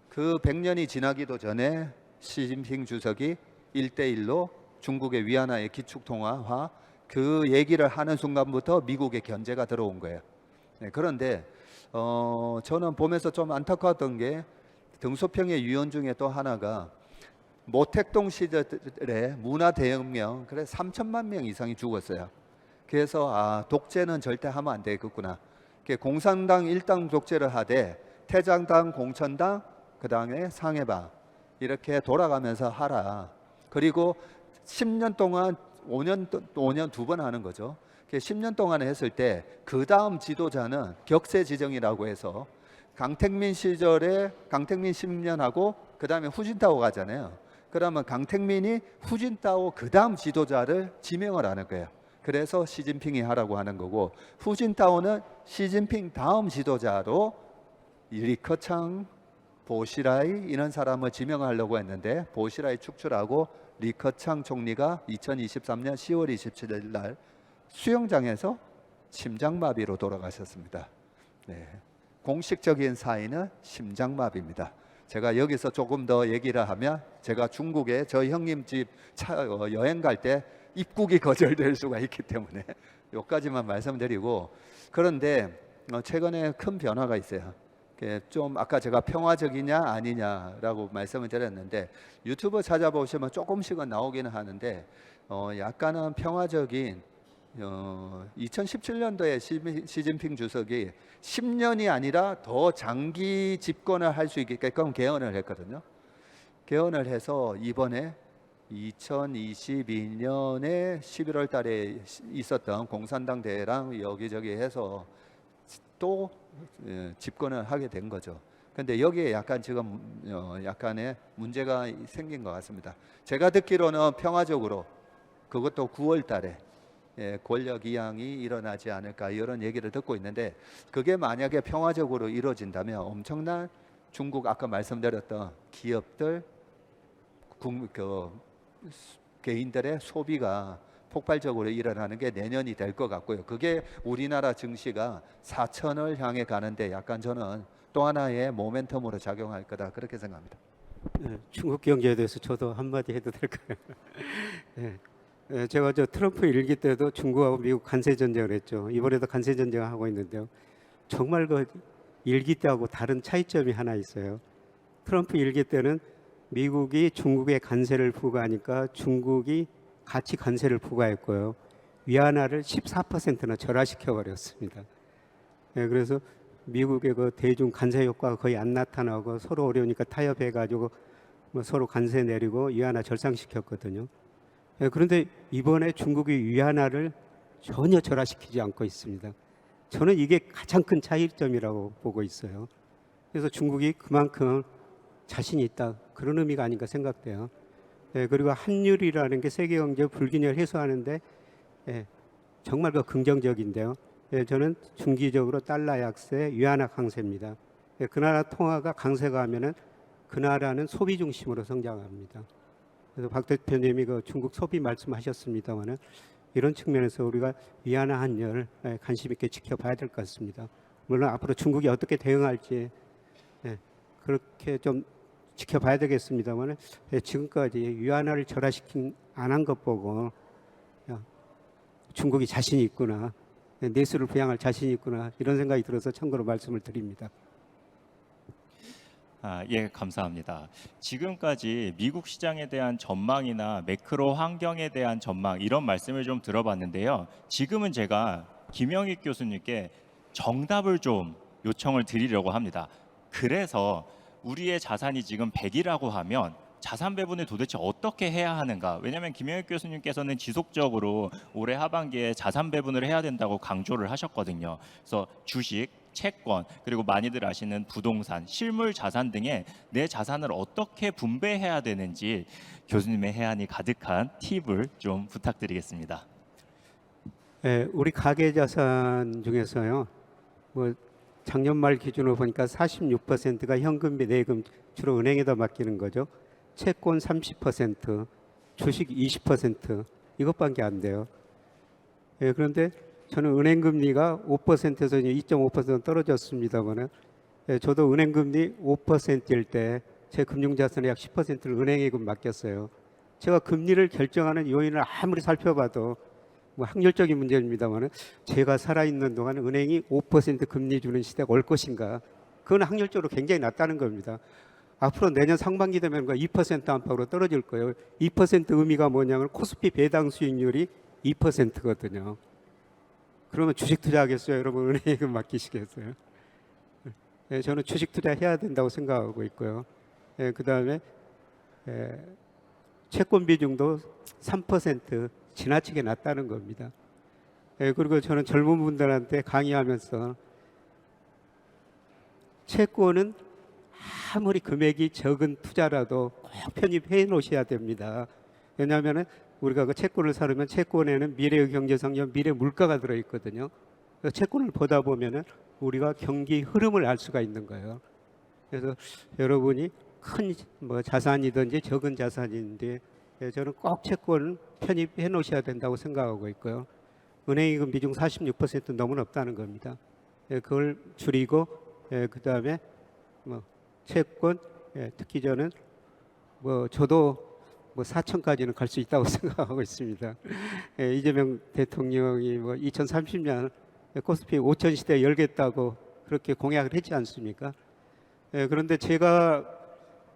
그 100년이 지나기도 전에 시진핑 주석이 1대1로 중국의 위안화의 기축통화화 그 얘기를 하는 순간부터 미국의 견제가 들어온 거예요. 네, 그런데 저는 보면서 좀 안타까웠던 게 등소평의 유언 중에 또 하나가 모택동 시절에 문화 대혁명, 그래 3천만 명 이상이 죽었어요. 그래서 독재는 절대 하면 안 되겠구나. 공산당 일당 독재를 하되 태장당, 공천당, 그 다음에 상해방 이렇게 돌아가면서 하라. 그리고 10년 동안 5년 두 번 하는 거죠. 10년 동안 했을 때 그 다음 지도자는 격세 지정이라고 해서 강택민 시절에 강택민 10년 하고 그 다음에 후진타오 가잖아요. 그러면 강택민이 후진타오 그 다음 지도자를 지명을 하는 거예요. 그래서 시진핑이 하라고 하는 거고, 후진타오는 시진핑 다음 지도자로 리커창, 보시라이 이런 사람을 지명하려고 했는데 보시라이 축출하고 리커창 총리가 2023년 10월 27일 날 수영장에서 심장마비로 돌아가셨습니다. 네. 공식적인 사인은 심장마비입니다. 제가 여기서 조금 더 얘기를 하면 제가 중국에 저희 형님 집 여행 갈 때 입국이 거절될 수가 있기 때문에 여기까지만 말씀드리고, 그런데 최근에 큰 변화가 있어요. 좀 아까 제가 평화적이냐 아니냐라고 말씀을 드렸는데 유튜브 찾아보시면 조금씩은 나오기는 하는데 약간은 평화적인 2017년도에 시진핑 주석이 10년이 아니라 더 장기 집권을 할 수 있게끔 개헌을 했거든요. 개헌을 해서 이번에 2022년에 11월 달에 있었던 공산당 대회랑 여기저기 해서 또 집권을 하게 된 거죠. 근데 여기에 약간 지금 약간의 문제가 생긴 것 같습니다. 제가 듣기로는 평화적으로 그것도 9월 달에 권력 이양이 일어나지 않을까 이런 얘기를 듣고 있는데, 그게 만약에 평화적으로 이루어진다면 엄청난 중국 아까 말씀드렸던 기업들, 개인들의 소비가 폭발적으로 일어나는 게 내년이 될 것 같고요. 그게 우리나라 증시가 4천을 향해 가는데 약간 저는 또 하나의 모멘텀으로 작용할 거다 그렇게 생각합니다. 네, 중국 경제에 대해서 저도 한마디 해도 될까요? 네. 제가 트럼프 일기 때도 중국하고 미국 간세 전쟁을 했죠. 이번에도 간세 전쟁을 하고 있는데요. 정말 그 일기 때하고 다른 차이점이 하나 있어요. 트럼프 일기 때는 미국이 중국에 간세를 부과하니까 중국이 같이 관세를 부과했고요. 위안화를 14%나 절하시켜 버렸습니다. 네, 그래서 미국의 그 대중 관세 효과가 거의 안 나타나고 서로 어려우니까 타협해가지고 서로 관세 내리고 위안화 절상시켰거든요. 네, 그런데 이번에 중국이 위안화를 전혀 절하시키지 않고 있습니다. 저는 이게 가장 큰 차이점이라고 보고 있어요. 그래서 중국이 그만큼 자신이 있다 그런 의미가 아닌가 생각돼요. 네, 그리고 환율이라는 게 세계 경제 불균형을 해소하는데 정말 그 긍정적인데요. 저는 중기적으로 달러 약세, 위안화 강세입니다. 그 나라 통화가 강세가 하면은 그 나라는 소비 중심으로 성장합니다. 그래서 박 대표님이 그 중국 소비 말씀하셨습니다만은 이런 측면에서 우리가 위안화 환율 관심 있게 지켜봐야 될 것 같습니다. 물론 앞으로 중국이 어떻게 대응할지 그렇게 좀 지켜봐야 되겠습니다만 지금까지 위안화를 절하시킨 안 한 것 보고 중국이 자신이 있구나, 내수를 부양할 자신이 있구나 이런 생각이 들어서 참고로 말씀을 드립니다. 예, 감사합니다. 지금까지 미국 시장에 대한 전망이나 매크로 환경에 대한 전망 이런 말씀을 좀 들어봤는데요. 지금은 제가 김영익 교수님께 정답을 좀 요청을 드리려고 합니다. 그래서 우리의 자산이 지금 100이라고 하면 자산 배분을 도대체 어떻게 해야 하는가? 왜냐하면 김영익 교수님께서는 지속적으로 올해 하반기에 자산 배분을 해야 된다고 강조를 하셨거든요. 그래서 주식, 채권, 그리고 많이들 아시는 부동산, 실물 자산 등의 내 자산을 어떻게 분배해야 되는지 교수님의 해안이 가득한 팁을 좀 부탁드리겠습니다. 우리 가계 자산 중에서요, 뭐 작년 말 기준으로 보니까 46%가 현금비 내금 주로 은행에다 맡기는 거죠. 채권 30%, 주식 20% 이것밖에 안 돼요. 그런데 저는 은행 금리가 5%에서 2.5% 떨어졌습니다만은 저도 은행 금리 5%일 때 제 금융자산의 약 10%를 은행에 맡겼어요. 제가 금리를 결정하는 요인을 아무리 살펴봐도 뭐 확률적인 문제입니다만은 제가 살아있는 동안 은행이 5% 금리 주는 시대가 올 것인가? 그건 확률적으로 굉장히 낮다는 겁니다. 앞으로 내년 상반기 되면 2% 안팎으로 떨어질 거예요. 2% 의미가 뭐냐면 코스피 배당 수익률이 2%거든요. 그러면 주식 투자하겠어요? 여러분 은행에 맡기시겠어요? 저는 주식 투자해야 된다고 생각하고 있고요. 그 다음에 채권 비중도 3% 지나치게 낮다는 겁니다. 그리고 저는 젊은 분들한테 강의하면서 채권은 아무리 금액이 적은 투자라도 꼭 편입해 놓으셔야 됩니다. 왜냐하면 우리가 그 채권을 사려면 채권에는 미래의 경제성장, 미래 물가가 들어있거든요. 채권을 보다 보면은 우리가 경기 흐름을 알 수가 있는 거예요. 그래서 여러분이 큰 뭐 자산이든지 적은 자산인데 저는 꼭 채권을 편입해 놓으셔야 된다고 생각하고 있고요. 은행이금 비중 46% 너무 높다는 겁니다. 그걸 줄이고 그 다음에 뭐 채권 특히 저는 뭐 저도 뭐 4천까지는 갈 수 있다고 생각하고 있습니다. 이재명 대통령이 뭐 2030년 코스피 5천 시대 열겠다고 그렇게 공약을 했지 않습니까? 그런데 제가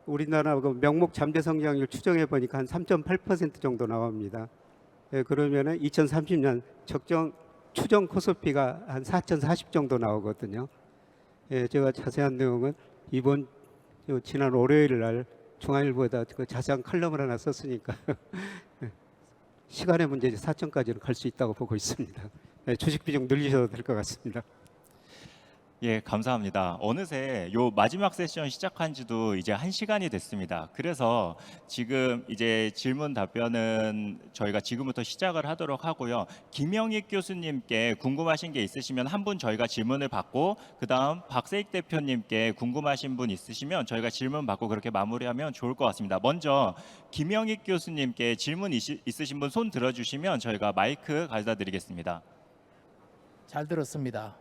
우리나라 명목 잠재 성장률 추정해 보니까 한 3.8% 정도 나옵니다. 그러면은 2030년 적정 추정 코스피가 한 4,040 정도 나오거든요. 제가 자세한 내용은 이번 지난 월요일 날 중앙일보에다 그 자세한 칼럼을 하나 썼으니까 시간의 문제지 4천까지는 갈 수 있다고 보고 있습니다. 주식 비중 늘리셔도 될 것 같습니다. 예, 감사합니다. 어느새 요 마지막 세션 시작한 지도 이제 1시간이 됐습니다. 그래서 지금 이제 질문 답변은 저희가 지금부터 시작을 하도록 하고요. 김영익 교수님께 궁금하신 게 있으시면 한 분 저희가 질문을 받고 그다음 박세익 대표님께 궁금하신 분 있으시면 저희가 질문 받고 그렇게 마무리하면 좋을 것 같습니다. 먼저 김영익 교수님께 질문 있으신 분 손 들어주시면 저희가 마이크 가져다 드리겠습니다. 잘 들었습니다.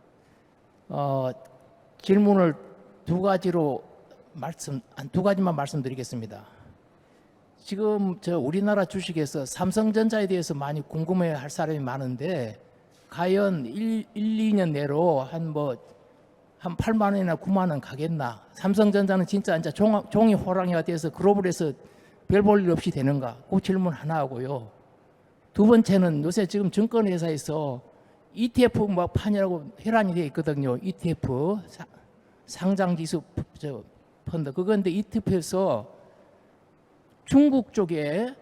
질문을 두 가지만 말씀드리겠습니다. 지금 우리나라 주식에서 삼성전자에 대해서 많이 궁금해할 사람이 많은데 과연 2년 내로 한 8만 원이나 9만 원 가겠나? 삼성전자는 진짜 이제 종이 호랑이가 돼서 글로벌에서 별 볼 일 없이 되는가? 그 질문 하나 하고요. 두 번째는 요새 지금 증권회사에서 ETF 뭐 판이라고 혈안이 되어 있거든요. ETF 상장지수 펀드 그건데 ETF에서 중국 쪽에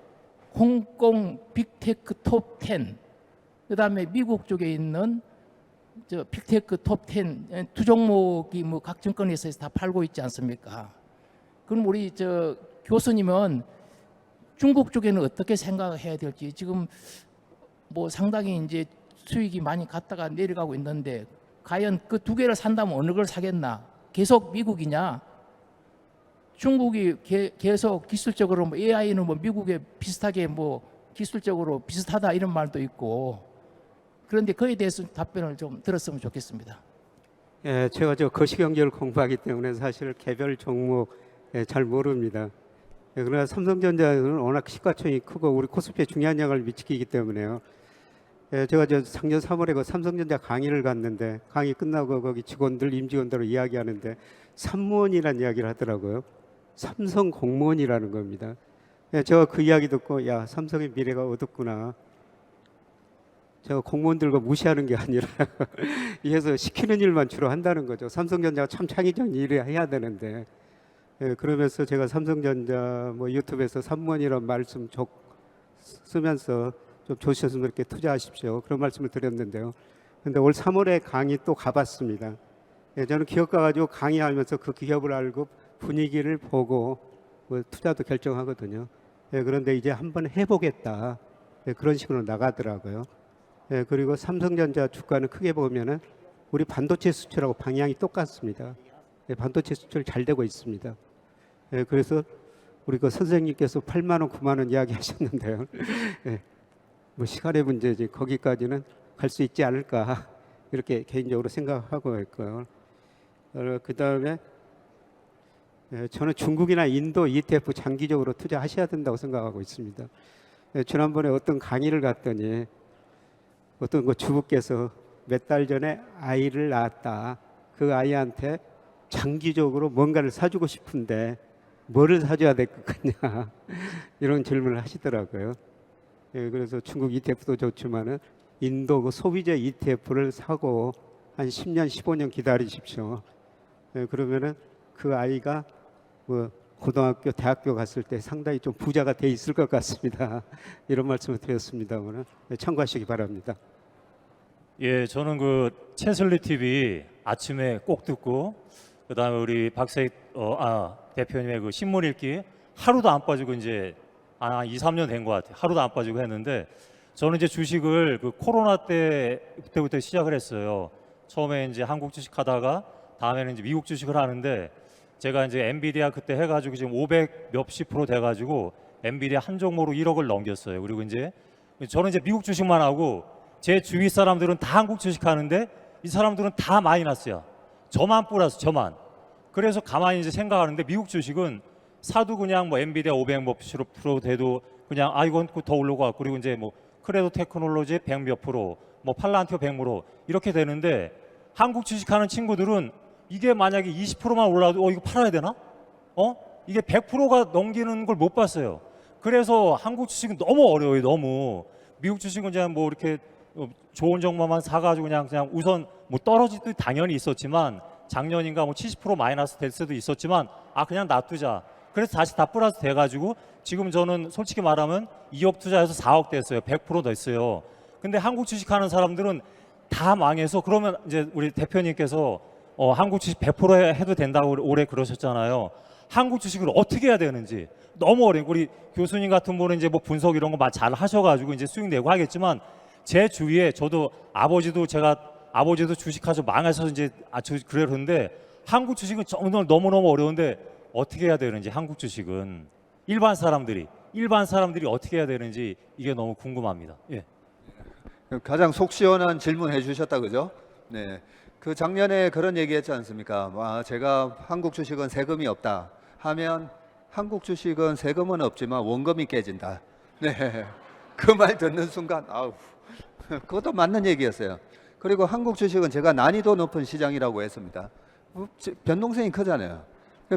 홍콩 빅테크 톱 10, 그다음에 미국 쪽에 있는 빅테크 톱 10 두 종목이 뭐 각 증권회사에서 다 팔고 있지 않습니까? 그럼 우리 교수님은 중국 쪽에는 어떻게 생각해야 될지 지금 뭐 상당히 이제 수익이 많이 갔다가 내려가고 있는데 과연 그 두 개를 산다면 어느 걸 사겠나? 계속 미국이냐? 중국이 계속 기술적으로 뭐 AI는 뭐 미국에 비슷하게 뭐 기술적으로 비슷하다 이런 말도 있고 그런데 그에 대해서 답변을 좀 들었으면 좋겠습니다. 예, 제가 저 거시경제를 공부하기 때문에 사실 개별 종목 잘 모릅니다. 예, 그러나 삼성전자는 워낙 시가총이 크고 우리 코스피에 중요한 영향을 미치기 때문에요. 예, 제가 저 작년 3월에 그 삼성전자 강의를 갔는데 강의 끝나고 거기 직원들 임직원들 이야기하는데 삼무원이라는 이야기를 하더라고요. 삼성 공무원이라는 겁니다. 예, 제가 그 이야기 듣고 야 삼성의 미래가 어둡구나. 제가 공무원들과 무시하는 게 아니라 이래서 시키는 일만 주로 한다는 거죠. 삼성전자가 참 창의적 일을 해야 되는데 예, 그러면서 제가 삼성전자 뭐 유튜브에서 삼무원이라는 말씀 쓰면서 좀 조심스럽게 투자하십시오. 그런 말씀을 드렸는데요. 그런데 올 3월에 강의 또 가봤습니다. 예, 저는 기업 가가지고 강의하면서 그 기업을 알고 분위기를 보고 뭐 투자도 결정하거든요. 예, 그런데 이제 한번 해보겠다. 예, 그런 식으로 나가더라고요. 예, 그리고 삼성전자 주가는 크게 보면은 우리 반도체 수출하고 방향이 똑같습니다. 예, 반도체 수출 잘 되고 있습니다. 예, 그래서 우리 그 선생님께서 8만 원, 9만 원 이야기하셨는데요. 예, 뭐 시간의 문제지 거기까지는 갈 수 있지 않을까 이렇게 개인적으로 생각하고 있고요. 그 다음에 저는 중국이나 인도 ETF 장기적으로 투자하셔야 된다고 생각하고 있습니다. 지난번에 어떤 강의를 갔더니 어떤 그 주부께서 몇 달 전에 아이를 낳았다. 그 아이한테 장기적으로 뭔가를 사주고 싶은데 뭐를 사줘야 될 것 같냐 이런 질문을 하시더라고요. 그래서 중국 ETF도 좋지만은 인도 그 소비재 ETF를 사고 한 10년, 15년 기다리십시오. 그러면은 그 아이가 뭐 고등학교, 대학교 갔을 때 상당히 좀 부자가 돼 있을 것 같습니다. 이런 말씀을 드렸습니다만 참고하시기 바랍니다. 예, 저는 그 채슬리 TV 아침에 꼭 듣고 그다음에 우리 박세익 대표님의 그 신문 읽기 하루도 안 빠지고 이제 2, 3년 된 것 같아요. 하루도 안 빠지고 했는데 저는 이제 주식을 그 코로나 그때부터 시작을 했어요. 처음에 이제 한국 주식 하다가 다음에는 이제 미국 주식을 하는데 제가 이제 엔비디아 그때 해가지고 지금 500 몇십 프로 돼가지고 엔비디아 한 종목으로 1억을 넘겼어요. 그리고 이제 저는 이제 미국 주식만 하고 제 주위 사람들은 다 한국 주식 하는데 이 사람들은 다 마이너스야. 저만 플러스, 저만. 그래서 가만히 이제 생각하는데 미국 주식은 사도 그냥 뭐 엔비디아 500 몇십 프로 돼도 그냥 이건 더 올라가. 그리고 이제 뭐 크레도 테크놀로지 100 몇 프로, 뭐 팔란티오 100 프로 이렇게 되는데 한국 주식하는 친구들은 이게 만약에 20%만 올라도 이거 팔아야 되나? 이게 100%가 넘기는 걸 못 봤어요. 그래서 한국 주식은 너무 어려워요. 너무. 미국 주식은 그냥 뭐 이렇게 좋은 종목만 사가지고 그냥 우선 뭐 떨어지도 당연히 있었지만 작년인가 뭐 70% 마이너스 될 수도 있었지만 그냥 놔두자. 그래서 다시 다 플러스 돼가지고 지금 저는 솔직히 말하면 2억 투자해서 4억 됐어요. 100% 됐어요. 근데 한국 주식하는 사람들은 다 망해서 그러면 이제 우리 대표님께서 한국 주식 100% 해도 된다고 올해 그러셨잖아요. 한국 주식을 어떻게 해야 되는지 너무 어려워요. 우리 교수님 같은 분은 이제 뭐 분석 이런 거 잘 하셔가지고 이제 수익 내고 하겠지만 제 주위에 저도 아버지도 주식하셔 망해서 이제 그러는데 한국 주식은 정말 너무너무 어려운데 어떻게 해야 되는지 한국 주식은 일반 사람들이 어떻게 해야 되는지 이게 너무 궁금합니다. 예. 가장 속 시원한 질문 해주셨다 그죠? 네. 그 작년에 그런 얘기했지 않습니까? 제가 한국 주식은 세금이 없다 하면 한국 주식은 세금은 없지만 원금이 깨진다. 네. 그 말 듣는 순간 그것도 맞는 얘기였어요. 그리고 한국 주식은 제가 난이도 높은 시장이라고 했습니다. 변동성이 크잖아요.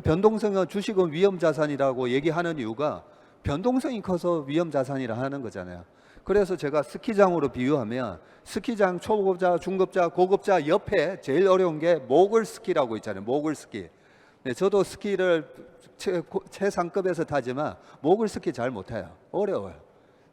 변동성은 주식은 위험 자산이라고 얘기하는 이유가 변동성이 커서 위험 자산이라 하는 거잖아요. 그래서 제가 스키장으로 비유하면 스키장 초급자, 중급자, 고급자 옆에 제일 어려운 게 모글 스키라고 있잖아요. 모글 스키. 네, 저도 스키를 최상급에서 타지만 모글 스키 잘 못 타요. 어려워요.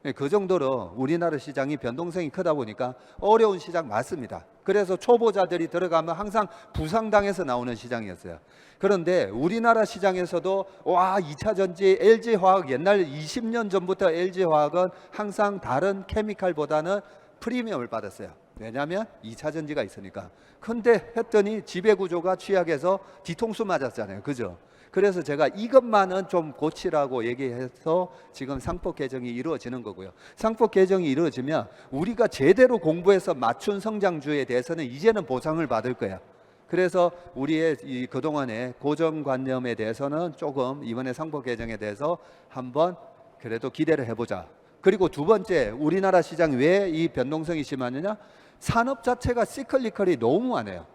네, 그 정도로 우리나라 시장이 변동성이 크다 보니까 어려운 시장 맞습니다. 그래서 초보자들이 들어가면 항상 부상당해서 나오는 시장이었어요. 그런데 우리나라 시장에서도 2차 전지 LG화학 옛날 20년 전부터 LG화학은 항상 다른 케미칼보다는 프리미엄을 받았어요. 왜냐하면 2차 전지가 있으니까. 근데 했더니 지배구조가 취약해서 뒤통수 맞았잖아요. 그죠? 그래서 제가 이것만은 좀 고치라고 얘기해서 지금 상법 개정이 이루어지는 거고요. 상법 개정이 이루어지면 우리가 제대로 공부해서 맞춘 성장주에 대해서는 이제는 보상을 받을 거야. 그래서 우리의 이 그동안의 고정관념에 대해서는 조금 이번에 상법 개정에 대해서 한번 그래도 기대를 해보자. 그리고 두 번째, 우리나라 시장이 왜 이 변동성이 심하느냐? 산업 자체가 시클리컬이 너무 많아요.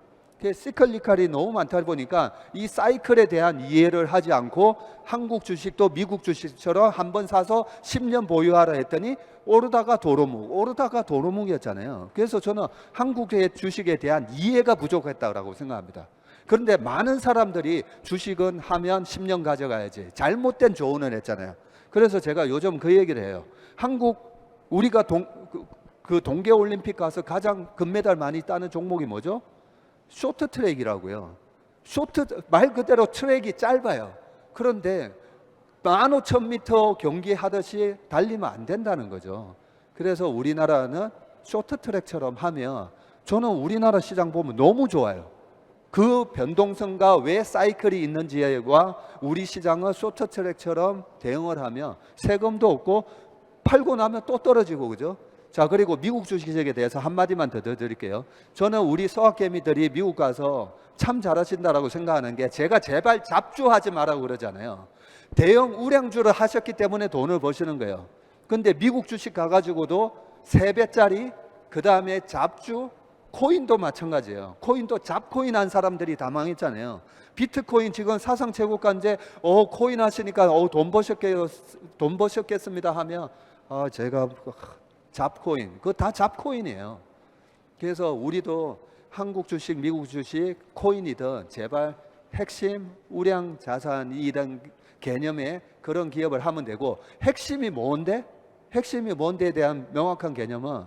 시클리컬이 너무 많다 보니까 이 사이클에 대한 이해를 하지 않고 한국 주식도 미국 주식처럼 한번 사서 10년 보유하라 했더니 오르다가 도루묵이었잖아요. 그래서 저는 한국의 주식에 대한 이해가 부족했다고 생각합니다. 그런데 많은 사람들이 주식은 하면 10년 가져가야지 잘못된 조언을 했잖아요. 그래서 제가 요즘 그 얘기를 해요. 우리가 동계올림픽 가서 가장 금메달 많이 따는 종목이 뭐죠? 쇼트트랙이라고요. 말 그대로 트랙이 짧아요. 그런데 15,000m 경기 하듯이 달리면 안 된다는 거죠. 그래서 우리나라는 쇼트트랙처럼 하면 저는 우리나라 시장 보면 너무 좋아요. 그 변동성과 왜 사이클이 있는지와 우리 시장은 쇼트트랙처럼 대응을 하면 세금도 없고 팔고 나면 또 떨어지고 그죠? 자, 그리고 미국 주식에 대해서 한마디만 더 드릴게요. 저는 우리 서학개미들이 미국 가서 참 잘하신다라고 생각하는 게 제가 제발 잡주하지 말라고 그러잖아요. 대형 우량주를 하셨기 때문에 돈을 버시는 거예요. 근데 미국 주식 가가지고도 3배짜리 그 다음에 잡주 코인도 마찬가지예요. 코인도 잡코인 한 사람들이 다 망했잖아요. 비트코인 지금 사상 최고가인데 코인 하시니까 돈 버셨겠습니다 하면 제가 잡코인, 그거 다 잡코인이에요. 그래서 우리도 한국 주식, 미국 주식, 코인이든 제발 핵심 우량 자산이든 개념의 그런 기업을 하면 되고 핵심이 뭔데? 핵심이 뭔데에 대한 명확한 개념은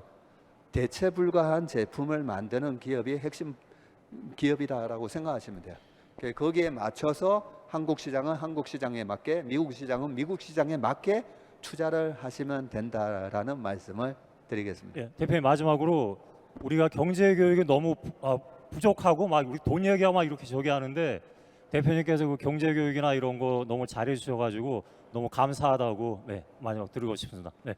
대체 불가한 제품을 만드는 기업이 핵심 기업이다라고 생각하시면 돼요. 거기에 맞춰서 한국 시장은 한국 시장에 맞게, 미국 시장은 미국 시장에 맞게 투자를 하시면 된다라는 말씀을 드리겠습니다. 예, 대표님 마지막으로 우리가 경제 교육이 너무 부족하고 막 우리 돈 얘기하고 막 이렇게 저기 하는데 대표님께서 그 경제 교육이나 이런 거 너무 잘해 주셔가지고 너무 감사하다고 마지막 드리고 싶습니다. 네.